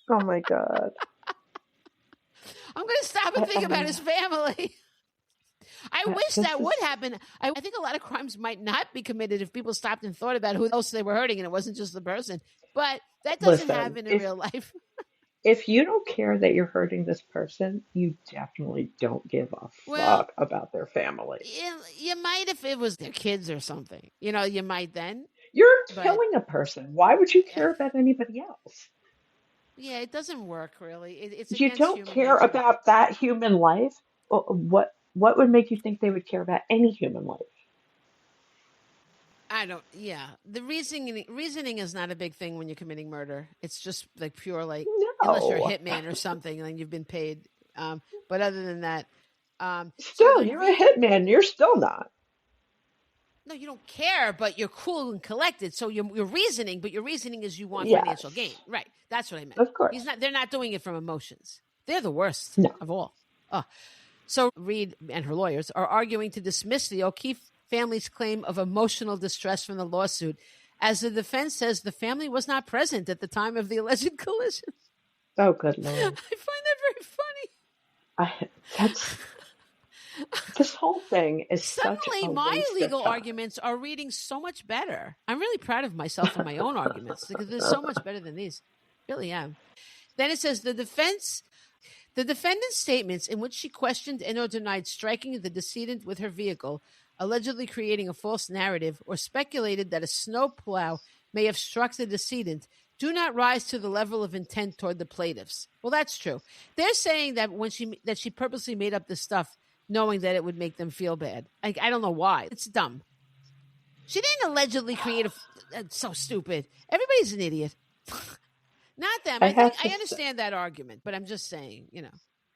Oh my God. I'm going to stop and think about his family. I wish This that is would happen. I think a lot of crimes might not be committed if people stopped and thought about who else they were hurting and it wasn't just the person. But that doesn't listen, happen in real life. if you don't care that you're hurting this person, you definitely don't give a Well, fuck about their family. you might if it was their kids or something. You might then. You're But killing a person. Why would you care about anybody else? yeah, it doesn't work really. It's You against don't human care nature. about that human life. What would make you think they would care about any human life? I don't. Yeah, the reasoning is not a big thing when you're committing murder. It's just like pure unless you're a No. hitman or something and you've been paid. But other than that, so Still, you're a hitman. You're still not. no, you don't care, but you're cool and collected. So you're reasoning, but your reasoning is you want financial gain, Yes, right? That's what I meant. of course. They're not doing it from emotions. They're the worst No. of all. So Reed and her lawyers are arguing to dismiss the O'Keefe family's claim of emotional distress from the lawsuit, as the defense says the family was not present at the time of the alleged collision. Oh, good I Lord. find that very That's funny. this whole thing is such Suddenly, a my waste of legal time. arguments are reading so much better. I'm really proud of myself for my own arguments because they're so much better than these. Really am. Then it says the defendant's statements in which she questioned and or denied striking the decedent with her vehicle, allegedly creating a false narrative, or speculated that a snowplow may have struck the decedent, do not rise to the level of intent toward the plaintiffs. Well, that's true. They're saying that she purposely made up this stuff knowing that it would make them feel bad. I don't know why. It's dumb. She didn't allegedly create that's so stupid. Everybody's an idiot. Not them. I I think have I to say, understand that argument, but I'm just saying,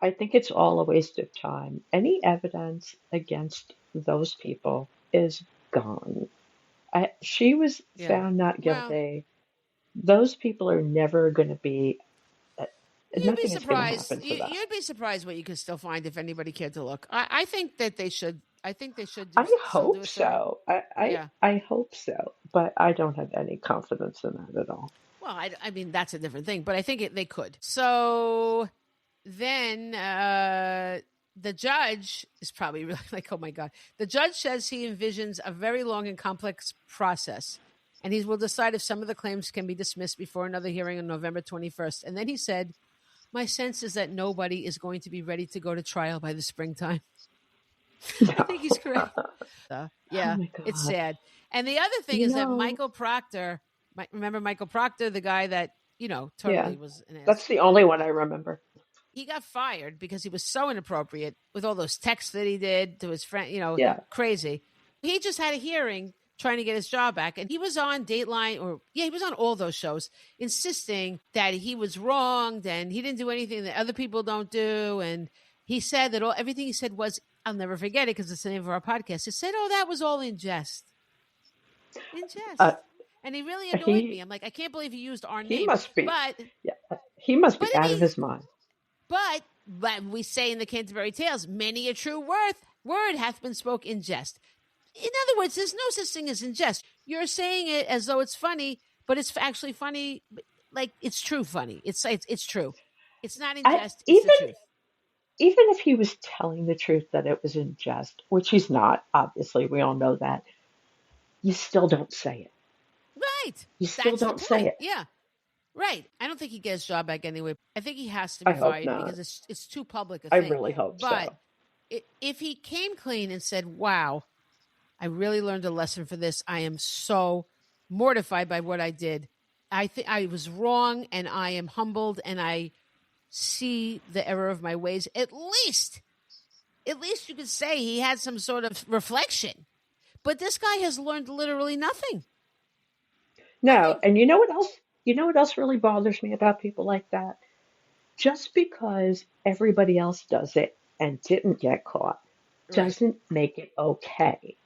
I think it's all a waste of time. Any evidence against those people is gone. She was yeah. found not Well, guilty. Those people are never going to be, uh, you'd be nothing is going to surprised. happen to them. You'd be surprised what you could still find if anybody cared to look. I think that they should. I think they should do I still do hope a thorough. so. Yeah. I hope so, but I don't have any confidence in that at all. Well, I mean that's a different thing, but I think they could. So then the judge is probably really like, oh my god. The judge says he envisions a very long and complex process, and he will decide if some of the claims can be dismissed before another hearing on November 21st. And then he said, "My sense is that nobody is going to be ready to go to trial by the springtime." I think he's correct. Oh Yeah, my it's God. sad. And the other thing You is that know, Michael Proctor, remember Michael Proctor, the guy that, yeah, totally was an ass. that's the only one I remember. He got fired because he was so inappropriate with all those texts that he did to his friend, Yeah. crazy. He just had a hearing trying to get his job back. And he was on Dateline, he was on all those shows, insisting that he was wronged and he didn't do anything that other people don't do. And he said that everything he said was, I'll never forget it because it's the name of our podcast. He said, "Oh, that was all in jest." In Uh, jest. And he really annoyed me. he I'm like, I can't believe he used our he name. must be, But yeah, he must but be I out of mean, his mind. but we say in the Canterbury Tales, many a true word hath been spoke in jest. In other words, there's no such thing as in jest. You're saying it as though it's funny, but it's actually funny. Like it's true funny. It's true. It's not in I jest. It's the even truth. even if he was telling the truth that it was in jest, which he's not, obviously, we all know that, you still don't say it. Right. You still That's the don't say point. it. Yeah. Right. I don't think he gets his job back anyway. I think he has to I be hope fired not. because it's too public a I thing. really hope But so. if he came clean and said, "Wow, I really learned a lesson for this. I am so mortified by what I did. I think I was wrong and I am humbled and I see the error of my ways." At least you could say he had some sort of reflection. But this guy has learned literally nothing. No, Nothing. and you know what else? You know what else really bothers me about people like that? Just because everybody else does it and didn't get caught Right. doesn't make it okay.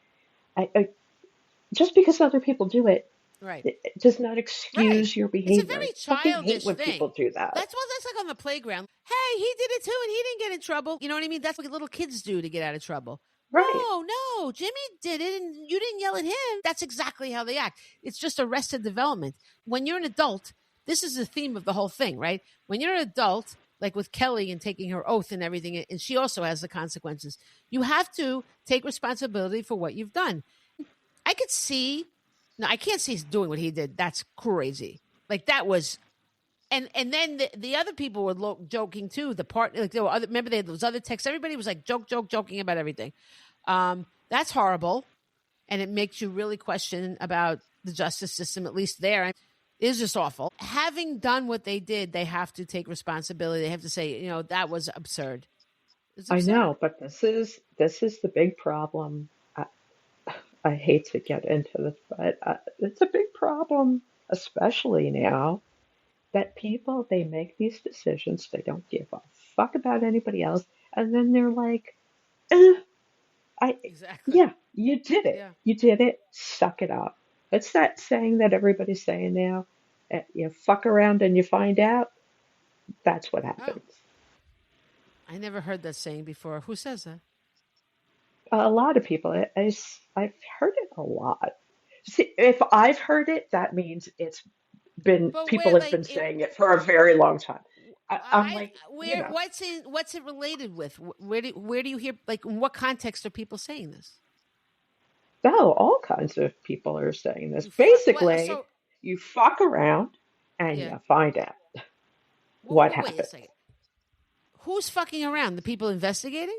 Just because other people do it, Right. it does not Right. excuse your It's a behavior. I very fucking hate childish when people thing. do that. That's like on the playground. Hey, he did it too, and he didn't get in trouble. You know what I mean? That's what little kids do to get out of trouble. Right. No, Jimmy did it, and you didn't yell at him. That's exactly how they act. It's just arrested development. When you're an adult, this is the theme of the whole thing, right? When you're an adult, like with Kelly and taking her oath and everything, and she also has the consequences. You have to take responsibility for what you've done. I could see. No, I can't see doing what he did. That's crazy. Like that was, and then the other people were joking too. The part like there were other. Remember they had those other texts. Everybody was like joking about everything. That's horrible, and it makes you really question about the justice system. At least there, it is just awful. Having done what they did, they have to take responsibility. They have to say, that was absurd. It's I absurd. know, but this is the big problem. I hate to get into this, but it's a big problem, especially now that people they make these decisions. They don't give a fuck about anybody else, and then they're like, eh, "I, Exactly. yeah, you did it. Yeah. You did it. Suck it up." It's that saying that everybody's saying now. You fuck around and you find out. That's what Oh, happens. I never heard that saying before. Who says that? A lot of people. I've heard it a lot. See, if I've heard it, that means it's been But people where, have like, been saying it for a very long time. I'm I like, where what's it related with? Where do you hear, like, in what context are people saying this? no, all kinds of people are saying this. You fuck what? Basically, So you fuck around and yeah. you find out Well, what well, wait a happened. second. Who's fucking around? The people investigating?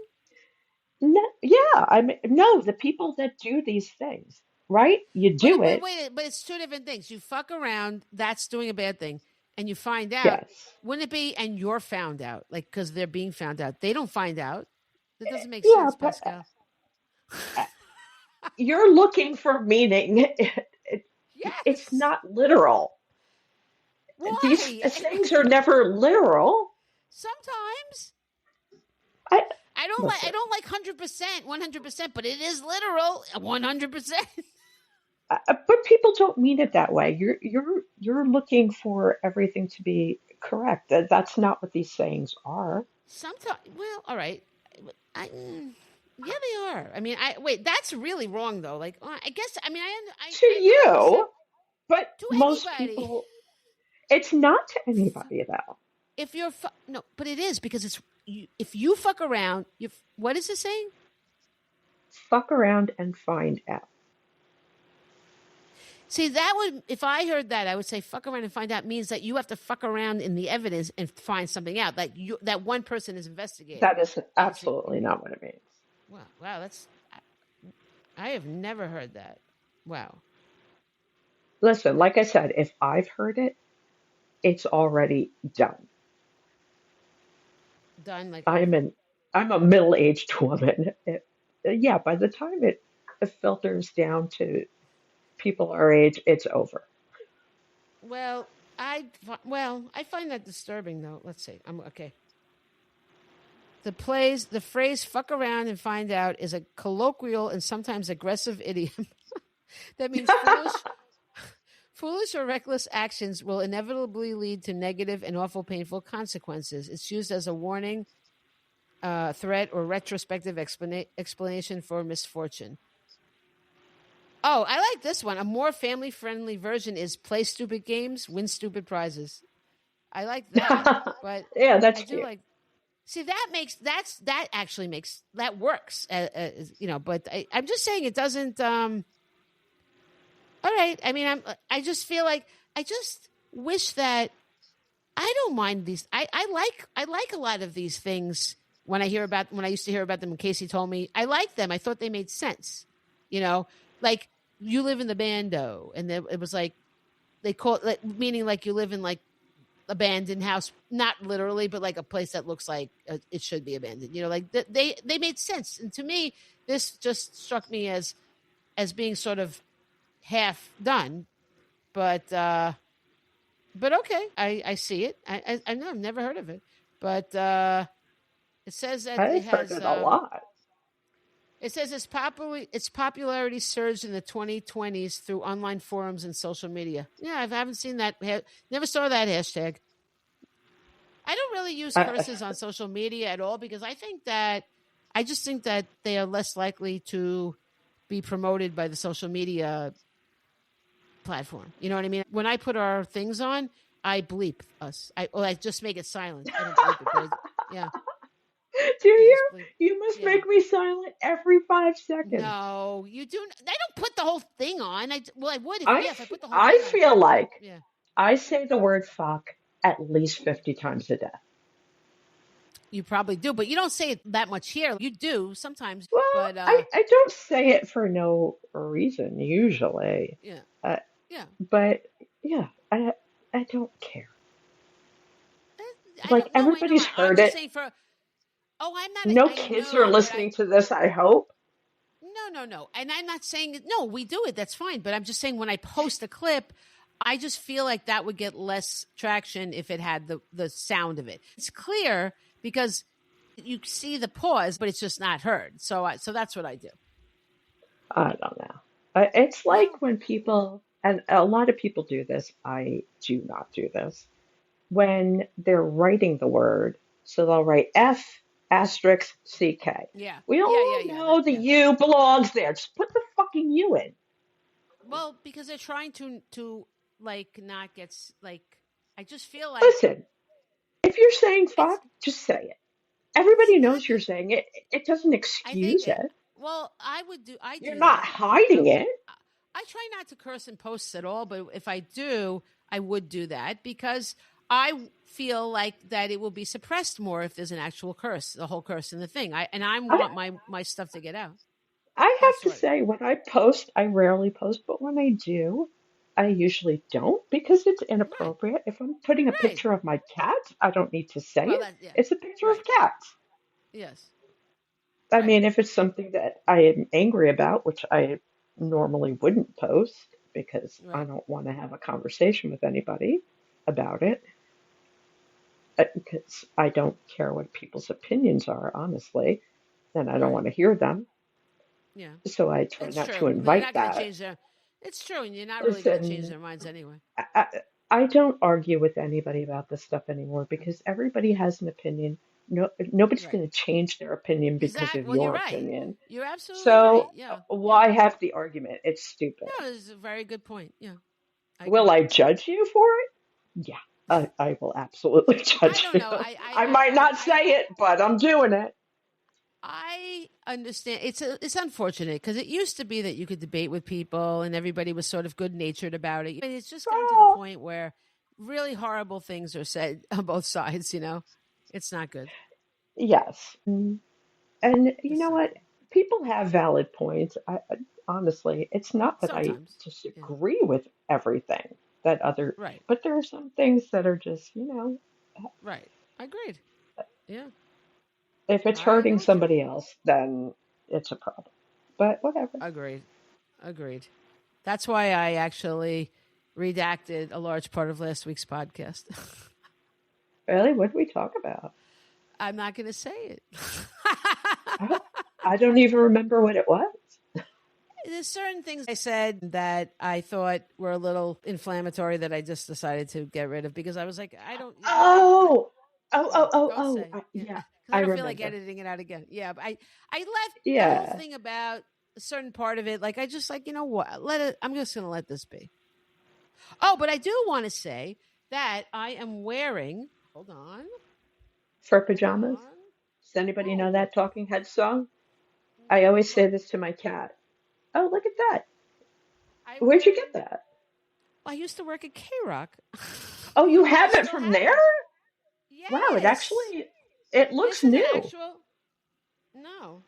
No, yeah, I mean, no, the people that do these things, right? You But do it, but it's two different things. You fuck around, that's doing a bad thing, and you find out. yes. Wouldn't it be? And you're found out, like because they're being found out. They don't find out. That doesn't make Yeah, sense, but Pascal. uh, you're looking for meaning. It's Yes. not literal. These Why? things are never literal. Sometimes I I listen. don't like 100%, 100%, but it is literal 100%. But people don't mean it that way. You're looking for everything to be correct. That's not what these sayings are. Sometimes, well, all right. Yeah, they are. I mean, I wait. That's really wrong, though. Like, I guess. I mean, To I understand you, but to most anybody. people, it's not to anybody though. If you're no, but it is because it's you, if you fuck around. You what is it saying? Fuck around and find out. See, that would if I heard that, I would say fuck around and find out means that you have to fuck around in the evidence and find something out. Like you, that one person is investigating. That is And so, absolutely not what it means. wow, that's I have never heard that. Wow, Listen, like I said, if I've heard it, it's already done. done like I'm over. an I'm a middle-aged woman. Yeah, by the time it filters down to people our age, it's over. Well, I find that disturbing though. Let's see. I'm okay. The phrase "fuck around and find out" is a colloquial and sometimes aggressive idiom that means foolish or reckless actions will inevitably lead to negative and awful, painful consequences. It's used as a warning, threat, or retrospective explanation for misfortune. Oh, I like this one. A more family friendly version is play stupid games, win stupid prizes. I like that, but Yeah, that's I do cute. like. See, that actually makes that works. But I'm just saying it doesn't. All right. I mean, I just feel like I just wish that I don't mind these. I like a lot of these things when I used to hear about them. And Casey told me I like them. I thought they made sense. You know, like you live in the bando, and it was like they call it like, meaning like you live in like abandoned house, not literally, but like a place that looks like it should be abandoned. Like they made sense, and to me, this just struck me as being sort of half done, but okay, I see it. I know I've never heard of it, but it says that it I've heard has. it a lot. It says its popularity surged in the 2020s through online forums and social media. Yeah, I haven't seen that. Never saw that hashtag. I don't really use I, curses on social media at all because I just think that they are less likely to be promoted by the social media platform. You know what I mean? When I put our things on, I bleep us. I just make it silent. I don't bleep it, but yeah, do I you? just bleep. You must Yeah. make me silent every 5 seconds. No, you do. I don't put the whole thing on. I would if I put the whole I thing on. feel like Yeah. I say the word fuck at least 50 times a day. You probably do, but you don't say it that much here. You do sometimes, Well, but I don't say it for no reason usually. yeah, Uh, yeah. but yeah, I don't care. I Like don't. No, I know. everybody's I'm heard just it. saying for. Oh, I'm not. No I kids are know, but listening to this, I hope. no. And I'm not saying no. We do it. That's fine. But I'm just saying when I post a clip, I just feel like that would get less traction if it had the sound of it. It's clear because you see the pause, but it's just not heard. So that's what I do. I don't know. It's like Well, when people, and a lot of people do this, I do not do this, when they're writing the word. So they'll write F asterisk CK. yeah, We all yeah. know the U belongs there. Just put the fucking U in. Well, because they're trying to like not get like. I just feel like Listen, if you're saying it's fuck, just say it. it's Everybody not knows you're that saying it. It doesn't I think excuse it. it. Well, I You're do not that. hiding it. I try not to curse in posts at all, but if I do, I would do that because I feel like that it will be suppressed more if there's an actual curse, the whole curse in the thing. I I, want my stuff to get out. I have That's to what. say, when I post, I rarely post, but when I do, I usually don't because it's Right, inappropriate. If I'm putting a right. picture of my cat, I don't need to say Well, it. that yeah, It's a picture of right. cats. Yes, I right, mean, if it's something that I am angry about, which I normally wouldn't post because I right. don't want to have a conversation with anybody, about it because I don't care what people's opinions are, honestly, and I don't Right. want to hear them. Yeah. So I try It's not to true. They're invite not going to that. change their. It's true, and you're not really going to change Listen, their minds anyway. I, I don't argue with anybody about this stuff anymore because everybody has an opinion. No, nobody's Right. going to change their opinion because of Well, you're your right. opinion. You're absolutely right. So Yeah. Yeah. why have the argument? It's stupid. No, it's a very good point. Yeah. I Will agree. I judge you for it? Yeah, I will absolutely I judge don't you. know. I might not say it, but I'm doing it. I understand. It's unfortunate because it used to be that you could debate with people and everybody was sort of good natured about it. And it's just gotten to the Oh, point where really horrible things are said on both sides. It's not good. yes. And you It's know not what? good. People have valid points. Honestly, it's not that I Sometimes. Yeah. disagree with everything that other, Right. but there are some things that are just, Right. Agreed. Yeah. if it's I agree hurting with you. somebody else, then it's a problem. But whatever. Agreed. Agreed. That's why I actually redacted a large part of last week's podcast. Really, what did we talk about? I'm not going to say it. I, I don't even remember what it was. There's certain things I said that I thought were a little inflammatory that I just decided to get rid of because I was like, I don't, Oh, oh, yeah, oh, oh, don't oh. say, yeah, Yeah, because I I don't feel like remember. editing it out again. Yeah, but I left the whole Yeah. thing about a certain part of it. Like I just like, you know what, let it. I'm just going to let this be. Oh, but I do want to say that I am wearing. Hold on, For hold pajamas? on. Does anybody know Whoa, that Talking Heads song? I always say what? this to my cat. Oh, look at that. I'm Where'd you wearing. get that? I used to work at K Rock. Oh, you I have it still from have there? it. Wow, Yes. it This looks is an new. actual. No,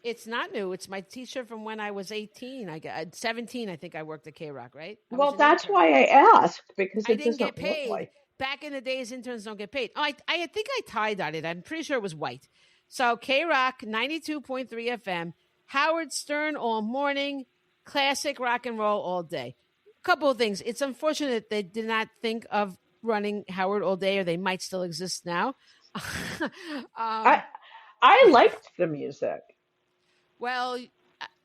it's not new. It's my T-shirt from when I was 18. I got 17. I think I worked at K Rock. Right. I was Well, an that's intern. why I asked because I it didn't get doesn't look paid like. back in the days. Interns don't get paid. Oh, I think I tie-dyed it. I'm pretty sure it was white. So K Rock 92.3 FM, Howard Stern all morning, classic rock and roll all day. Couple of things. It's unfortunate they did not think of running Howard all day, or they might still exist now. I um, I liked the music. well,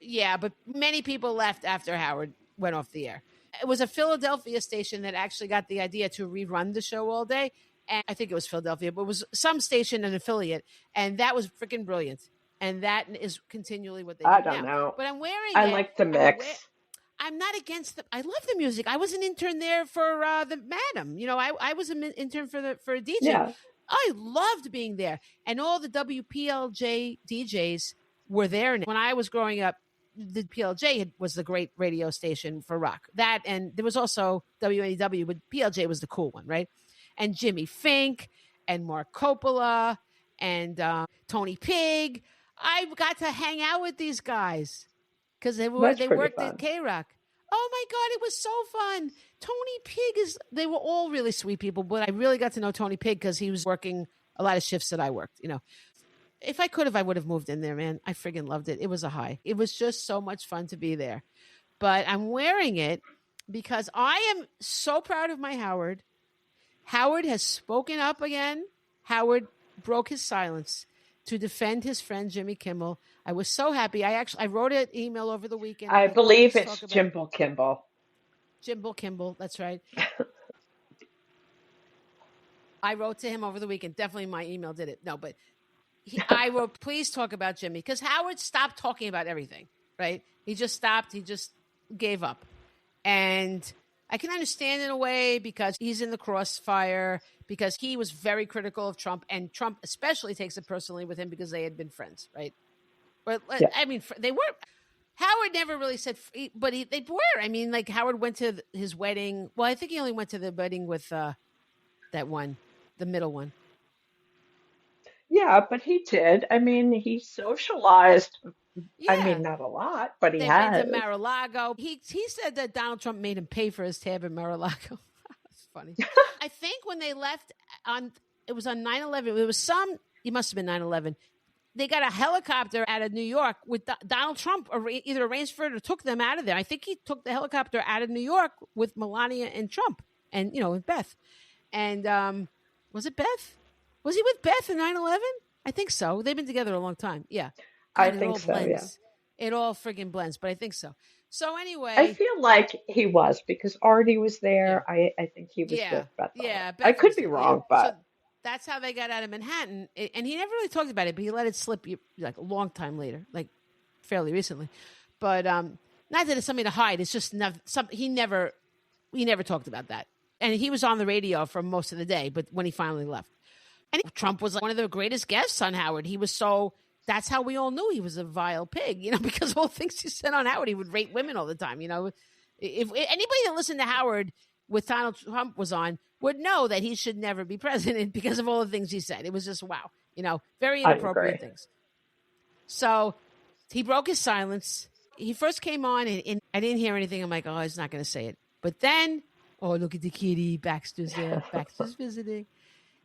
yeah, but many people left after Howard went off the air. It was a Philadelphia station that actually got the idea to rerun the show all day. And I think it was Philadelphia, but it was some station, an affiliate. And that was freaking brilliant. And that is continually what they I do don't now. know. But I'm wearing I it. like the mix. I'm not against the. I love the music. I was an intern there for the Madam. I was an intern for a DJ. Yeah, I loved being there, and all the WPLJ DJs were there. When I was growing up, the PLJ was the great radio station for rock. That, and there was also WNEW, but PLJ was the cool one, right? And Jimmy Fink and Mark Coppola and Tony Pig. I got to hang out with these guys because that's they pretty worked at fun. K Rock. Oh my God, it was so fun. Tony Pig they were all really sweet people, but I really got to know Tony Pig because he was working a lot of shifts that I worked. If I could have, I would have moved in there, man. I friggin' loved it. It was a high. It was just so much fun to be there. But I'm wearing it because I am so proud of my Howard. Howard has spoken up again. Howard broke his silence to defend his friend Jimmy Kimmel. I was so happy. I wrote an email over the weekend. I'm I like, believe please it's talk about Jimbo Kimball. Jimbo Kimball. That's right. I wrote to him over the weekend. Definitely my email did it. No, but I wrote, please talk about Jimmy because Howard stopped talking about everything, right? He just stopped. He just gave up. And I can understand in a way because he's in the crossfire, because he was very critical of Trump, and Trump especially takes it personally with him because they had been friends, right? But Yeah. I mean, they were. Howard never really said, but they were. I mean, like Howard went to his wedding. Well, I think he only went to the wedding with that one, the middle one. Yeah, but he did. I mean, he socialized. I mean, Yeah, not a lot, but he they've been to has. Mar-a-Lago. He said that Donald Trump made him pay for his tab in Mar-a-Lago. That's funny. I think when they left it was on 9/11. It was it must have been 9/11. They got a helicopter out of New York with Donald Trump either arranged for it or took them out of there. I think he took the helicopter out of New York with Melania and Trump. and with Beth. And was it Beth? Was he with Beth in 9/11? I think so. They've been together a long time. Yeah. I God, it think all so, yeah. blends. It all friggin' blends, but I think so. So I anyway, feel like he was because Artie was yeah. there. I think he was with Yeah, Beth a lot. yeah, I Beth could was be there. Yeah, wrong, so but that's how they got out of Manhattan, and he never really talked about it, but he let it slip like a long time later, like fairly recently. But not that it's something to hide. It's just he never talked about that, and he was on the radio for most of the day. But when he finally left, and Trump was like one of the greatest guests on Howard. He was so. That's how we all knew he was a vile pig, because all the things he said on Howard, he would rape women all the time. If anybody that listened to Howard with Donald Trump was on would know that he should never be president because of all the things he said. It was just wow, very I agree. inappropriate things. So he broke his silence. He first came on and I didn't hear anything. I'm like, oh, he's not going to say it. But then, oh, look at the kitty. Baxter's there. Baxter's visiting.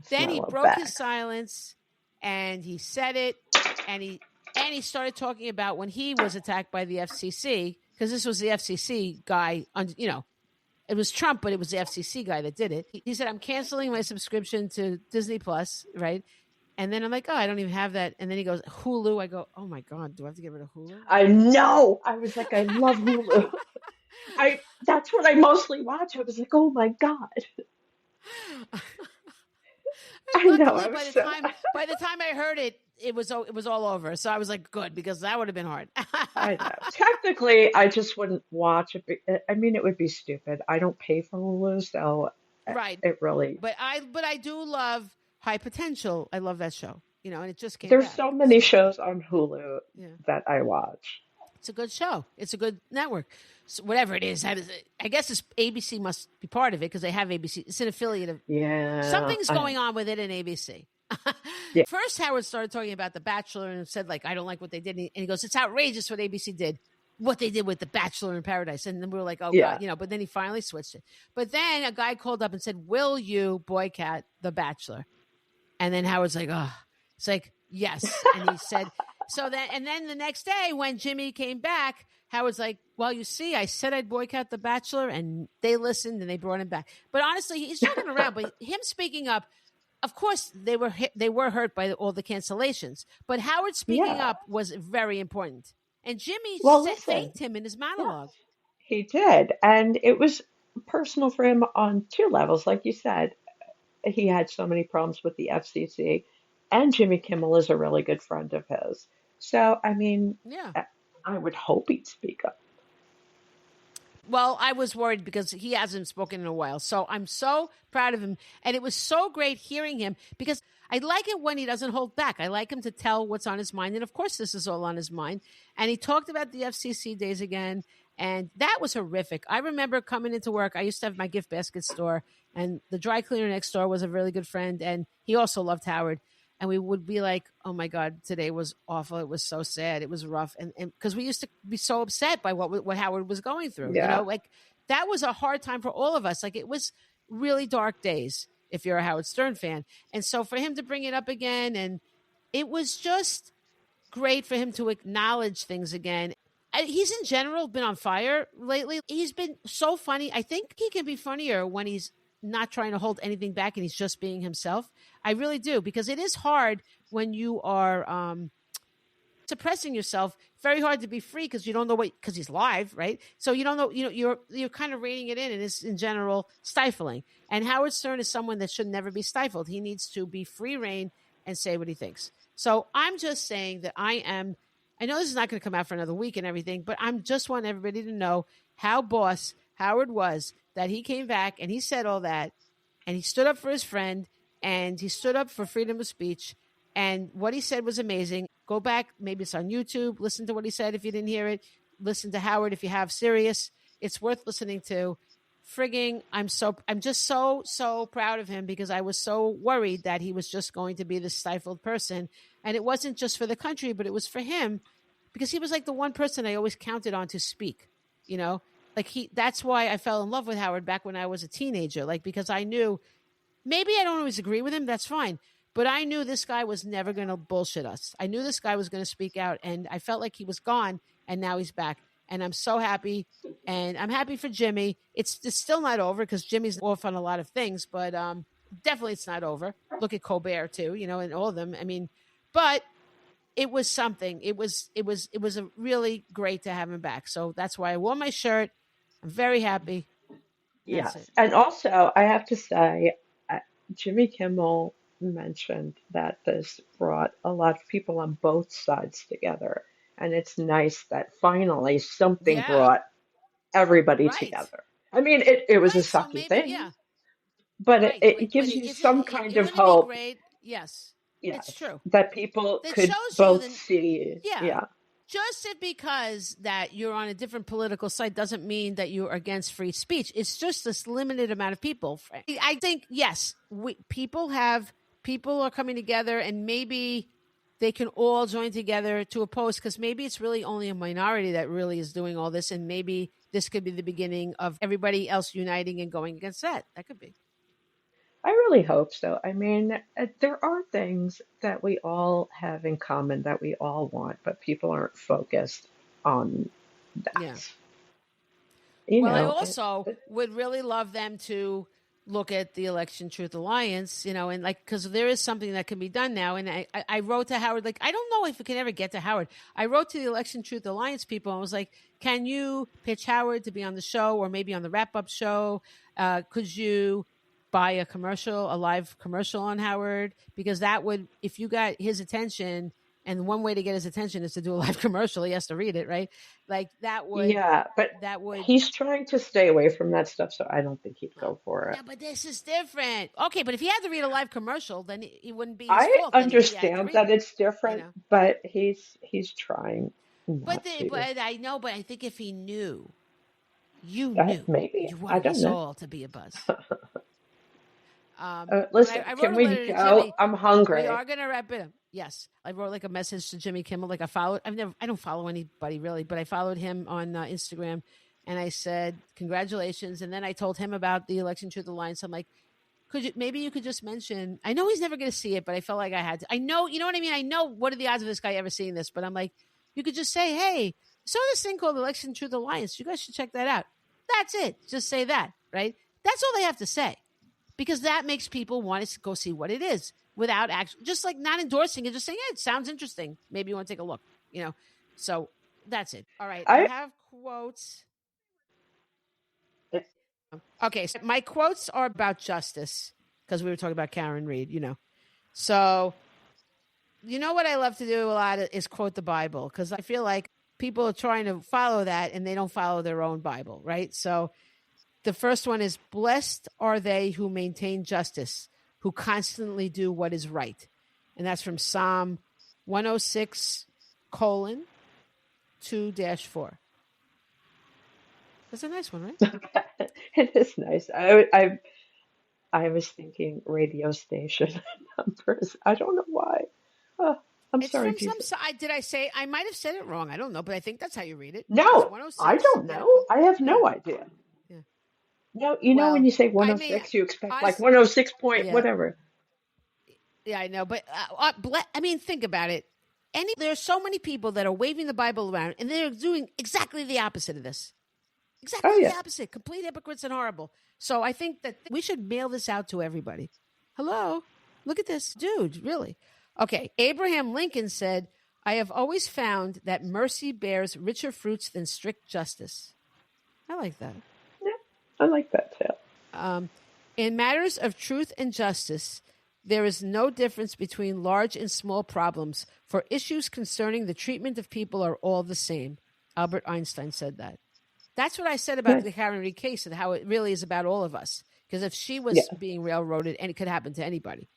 Then he Smell of broke his Bex. silence and he said it. And he started talking about when he was attacked by the FCC, because this was the FCC guy, it was Trump, but it was the FCC guy that did it. He said, I'm canceling my subscription to Disney Plus, right? And then I'm like, oh, I don't even have that. And then he goes, Hulu. I go, oh my God, do I have to get rid of Hulu? I know. I was like, I love Hulu. That's what I mostly watch. I was like, oh my God. I know. Luckily, I was so by the time I heard it, it was all over. So I was like, good, because that would have been hard. I know. Technically, I just wouldn't watch it. I mean, it would be stupid. I don't pay for Hulu, so Right. it really. But I do love High Potential. I love that show. And it just came There's back. so many shows on Hulu Yeah. that I watch. It's a good show. It's a good network. So whatever it is, I guess ABC must be part of it because they have ABC. It's an affiliate of Yeah. something's going on with it in ABC. Yeah. First, Howard started talking about The Bachelor and said, like, I don't like what they did. And he goes, it's outrageous what ABC did, what they did with The Bachelor in Paradise. And then we were like, oh, Yeah. God, but then he finally switched it. But then a guy called up and said, will you boycott The Bachelor? And then Howard's like, oh, it's like, yes. And he said, and then the next day when Jimmy came back, Howard's like, well, you see, I said I'd boycott The Bachelor and they listened and they brought him back. But honestly, he's joking around, but him speaking up, of course, they were hurt by all the cancellations, but Howard speaking Yeah. up was very important. And Jimmy Well, listen. thanked him in his monologue. Yes, he did. And it was personal for him on two levels. Like you said, he had so many problems with the FCC, and Jimmy Kimmel is a really good friend of his. So, I mean, Yeah. I would hope he'd speak up. Well, I was worried because he hasn't spoken in a while. So I'm so proud of him. And it was so great hearing him because I like it when he doesn't hold back. I like him to tell what's on his mind. And of course, this is all on his mind. And he talked about the FCC days again. And that was horrific. I remember coming into work. I used to have my gift basket store, and the dry cleaner next door was a really good friend. And he also loved Howard. And we would be like, oh my God, today was awful. It was so sad. It was rough. And because we used to be so upset by what Howard was going through, Yeah. like that was a hard time for all of us. Like it was really dark days if you're a Howard Stern fan. And so for him to bring it up again, and it was just great for him to acknowledge things again. He's in general been on fire lately. He's been so funny. I think he can be funnier when he's not trying to hold anything back and he's just being himself. I really do, because it is hard when you are suppressing yourself. Very hard to be free because you don't know because he's live, right? So you don't know, you're kind of reining it in, and it's in general stifling. And Howard Stern is someone that should never be stifled. He needs to be free reign and say what he thinks. So I'm just saying that I know this is not going to come out for another week and everything, but I'm just want everybody to know how boss Howard was, that he came back and he said all that, and he stood up for his friend, and he stood up for freedom of speech, and what he said was amazing. Go back, maybe it's on YouTube, listen to what he said if you didn't hear it. Listen to Howard if you have Sirius. It's worth listening to. I'm just so proud of him, because I was so worried that he was just going to be this stifled person. And it wasn't just for the country, but it was for him, because he was like the one person I always counted on to speak, that's why I fell in love with Howard back when I was a teenager, because I knew maybe I don't always agree with him. That's fine. But I knew this guy was never going to bullshit us. I knew this guy was going to speak out, and I felt like he was gone, and now he's back. And I'm so happy. And I'm happy for Jimmy. It's still not over because Jimmy's off on a lot of things, but definitely it's not over. Look at Colbert too, and all of them. I mean, but it was something. It was a really great to have him back. So that's why I wore my shirt. I'm very happy. That's it. Yes. And also, I have to say, uh, Jimmy Kimmel mentioned that this brought a lot of people on both sides together. And it's nice that finally something Yeah. brought everybody Right. together. I mean, it was a Right. So sucky maybe, thing, yeah. but Right. it But gives it you isn't. some It kind of wouldn't be hope, great. Yes, it's yes, true. that people That could shows you both the see. yeah. Yeah, Just because that you're on a different political side doesn't mean that you're against free speech. It's just this limited amount of people. I think yes, people are coming together, and maybe they can all join together to oppose because maybe it's really only a minority that really is doing all this, and maybe this could be the beginning of everybody else uniting and going against that. That could be. I really hope so. I mean, there are things that we all have in common that we all want, but people aren't focused on Yeah. that. You Well, I know, also would really love them to look at the Election Truth Alliance, and like, because there is something that can be done now. And I wrote to Howard, like, I don't know if we can ever get to Howard. I wrote to the Election Truth Alliance people and was like, can you pitch Howard to be on the show or maybe on the wrap up show? Could you buy a live commercial on Howard? Because that would, if you got his attention, and one way to get his attention is to do a live commercial, he has to read it, right? Like yeah, but that would he's trying to stay away from that stuff, so I don't think he'd well, go for it. yeah, but this is different. Okay, but if he had to read a live commercial, then it wouldn't be his I fault that he had to understand read that it, it's you different, know. but he's trying not to. But I know, but I think if he knew, you knew, Maybe you I wanted don't this know. all to be a buzz. But Listen, I wrote can a we letter to go? Jimmy. I'm We hungry. are going to wrap it up. Yes, I wrote like a message to Jimmy Kimmel. Like I don't follow anybody really, but I followed him on Instagram, and I said congratulations. And then I told him about the Election Truth Alliance. I'm like, maybe you could just mention? I know he's never going to see it, but I felt like I had to. I know, you know what I mean. I know what are the odds of this guy ever seeing this, but I'm like, you could just say, hey, I saw this thing called Election Truth Alliance. You guys should check that out. That's it. Just say that, right? That's all they have to say because that makes people want to go see what it is without actually just like not endorsing it, just saying, yeah, it sounds. Maybe you want to take a look. So that's it. All right. I I have quotes. Okay. So my quotes are about justice because we were talking about Karen Reed. So, what I love to do a lot is quote the Bible because I feel like people are trying to follow that and they don't follow their own Bible, right? So the first one is blessed are they who maintain justice, who constantly do what is right. And that's from Psalm 106 colon 2-4. That's a nice one, right? it is nice. I was thinking radio station numbers. I don't know why. Oh, I'm It's sorry, from some Jesus. side. Did I say? I might have said it wrong. I don't know, but I think that's how you read it. It's No, I 106 don't and a know. I have yeah, no idea. yeah. No, when Well, you say I mean, 106, you expect like us, 106 point yeah, whatever. yeah, I know, but I mean, think about it. There's so many people that are waving the Bible around, and they're doing exactly the opposite of this. Oh Exactly the yeah. opposite. Complete hypocrites and horrible. So I think that we should mail this out to everybody. Hello, look at this, dude. Really? Okay. Abraham Lincoln said, "I have always found that mercy bears richer fruits than strict justice." I like that. Yeah, I like that too. Um, in matters of truth and justice, there is no difference between large and small problems, for issues concerning the treatment of people are all the same. Albert Einstein said that. That's what I said about Nice. the Karen Reed case and how it really is about all of us. Because if she was Yeah. being railroaded, and it could happen to anybody,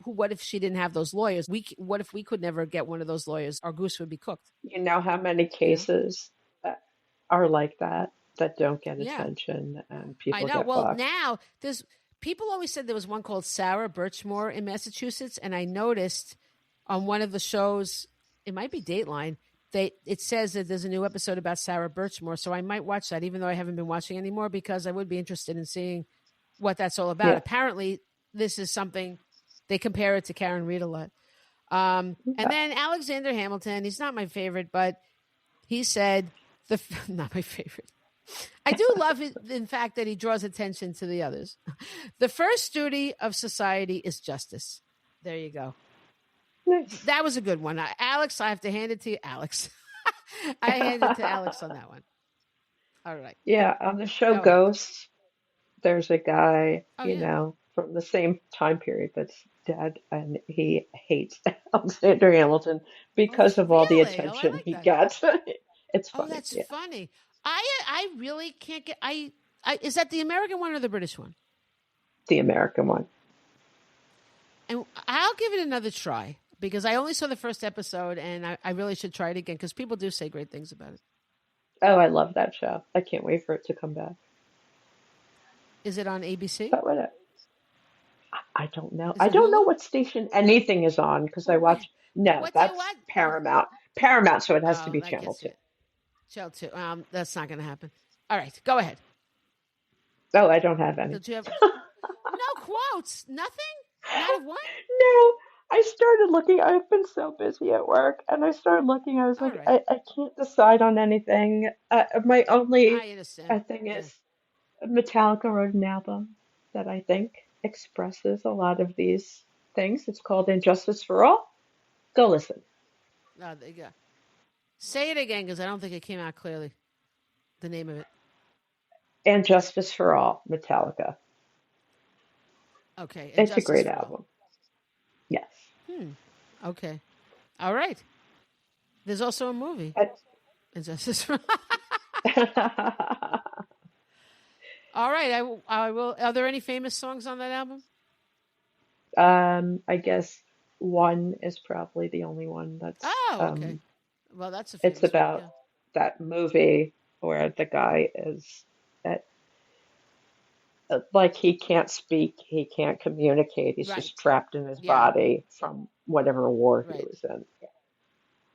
what if she didn't have those lawyers? What if we could never get one of those lawyers? Our goose would be cooked. You know how many You know? cases that are like that don't get Yeah. attention and I people know. get Well, fucked? now there's people always said there was one called Sarah Birchmore in Massachusetts, and I noticed on one of the shows, it might be Dateline, it says that there's a new episode about Sarah Birchmore, so I might watch that, even though I haven't been watching anymore, because I would be interested in seeing what that's all about. Yeah. Apparently, this is something they compare it to Karen Reed a lot. And Okay. then Alexander Hamilton, he's not my favorite, but he said, Not my favorite. I do love it, in fact, that he draws attention to the others. The first duty of society is justice. There you go. Nice. That was a good one. Alex, I have to hand it to you. Alex. I hand it to Alex on that one. All right. Yeah, on the show Go ahead. Ghost, there's a guy, Oh, yeah. from the same time period that's dead, and he hates Alexander Hamilton Oh, because of all the really? Oh, I attention like he that. gets. It's Oh, funny. that's Yeah, funny. I really can't get. Is that the American one or the British one? the American one. And I'll give it another try because I only saw the first episode, and I really should try it again because people do say great things about it. Oh, I love that show. I can't wait for it to come back. Is it on ABC? But what? I don't know. Is I it don't know Hulu? what station anything is on because I Well, watch. No, what do you that's watch? Paramount. Paramount, so it has to Oh, be that Channel gets 2. you. Chill too. That's not going to happen. All right, go ahead. Oh, I don't have any. Did you have no quotes? Nothing? Not of one? No, I started looking. I've been so busy at work, and I started looking. I was All like, right, I can't decide on anything. My only I understand. thing Yeah. is Metallica wrote an album that I think expresses a lot of these things. It's called Injustice for All. Go listen. Oh, there you go. Say it again because I don't think it came out clearly. The name of it. And Justice for All, Metallica. Okay, and It's a Justice great for All. album. Yes. Hmm. Okay. All right. There's also a movie. And Justice for All right. I will. Are there any famous songs on that album? I guess one is probably the only one that's Oh, okay. Well, that's a it's famous one. about Yeah. that movie where the guy is at, like he can't speak, he can't communicate, he's Right. just trapped in his Yeah. body from whatever war he Right. was in.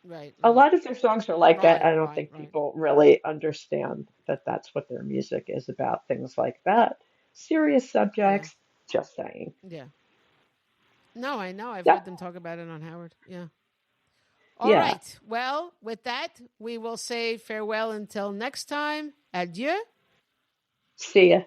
Right. A Right. lot of their songs are like that. Right. I don't Right. think Right. people really understand that that's what their music is about, things like that. Serious Yeah. subjects, just saying. Yeah. No, I know. I've Yeah, heard them talk about it on Howard. Yeah. All yeah. right. Well, with that, we will say farewell until next time. Adieu. See ya.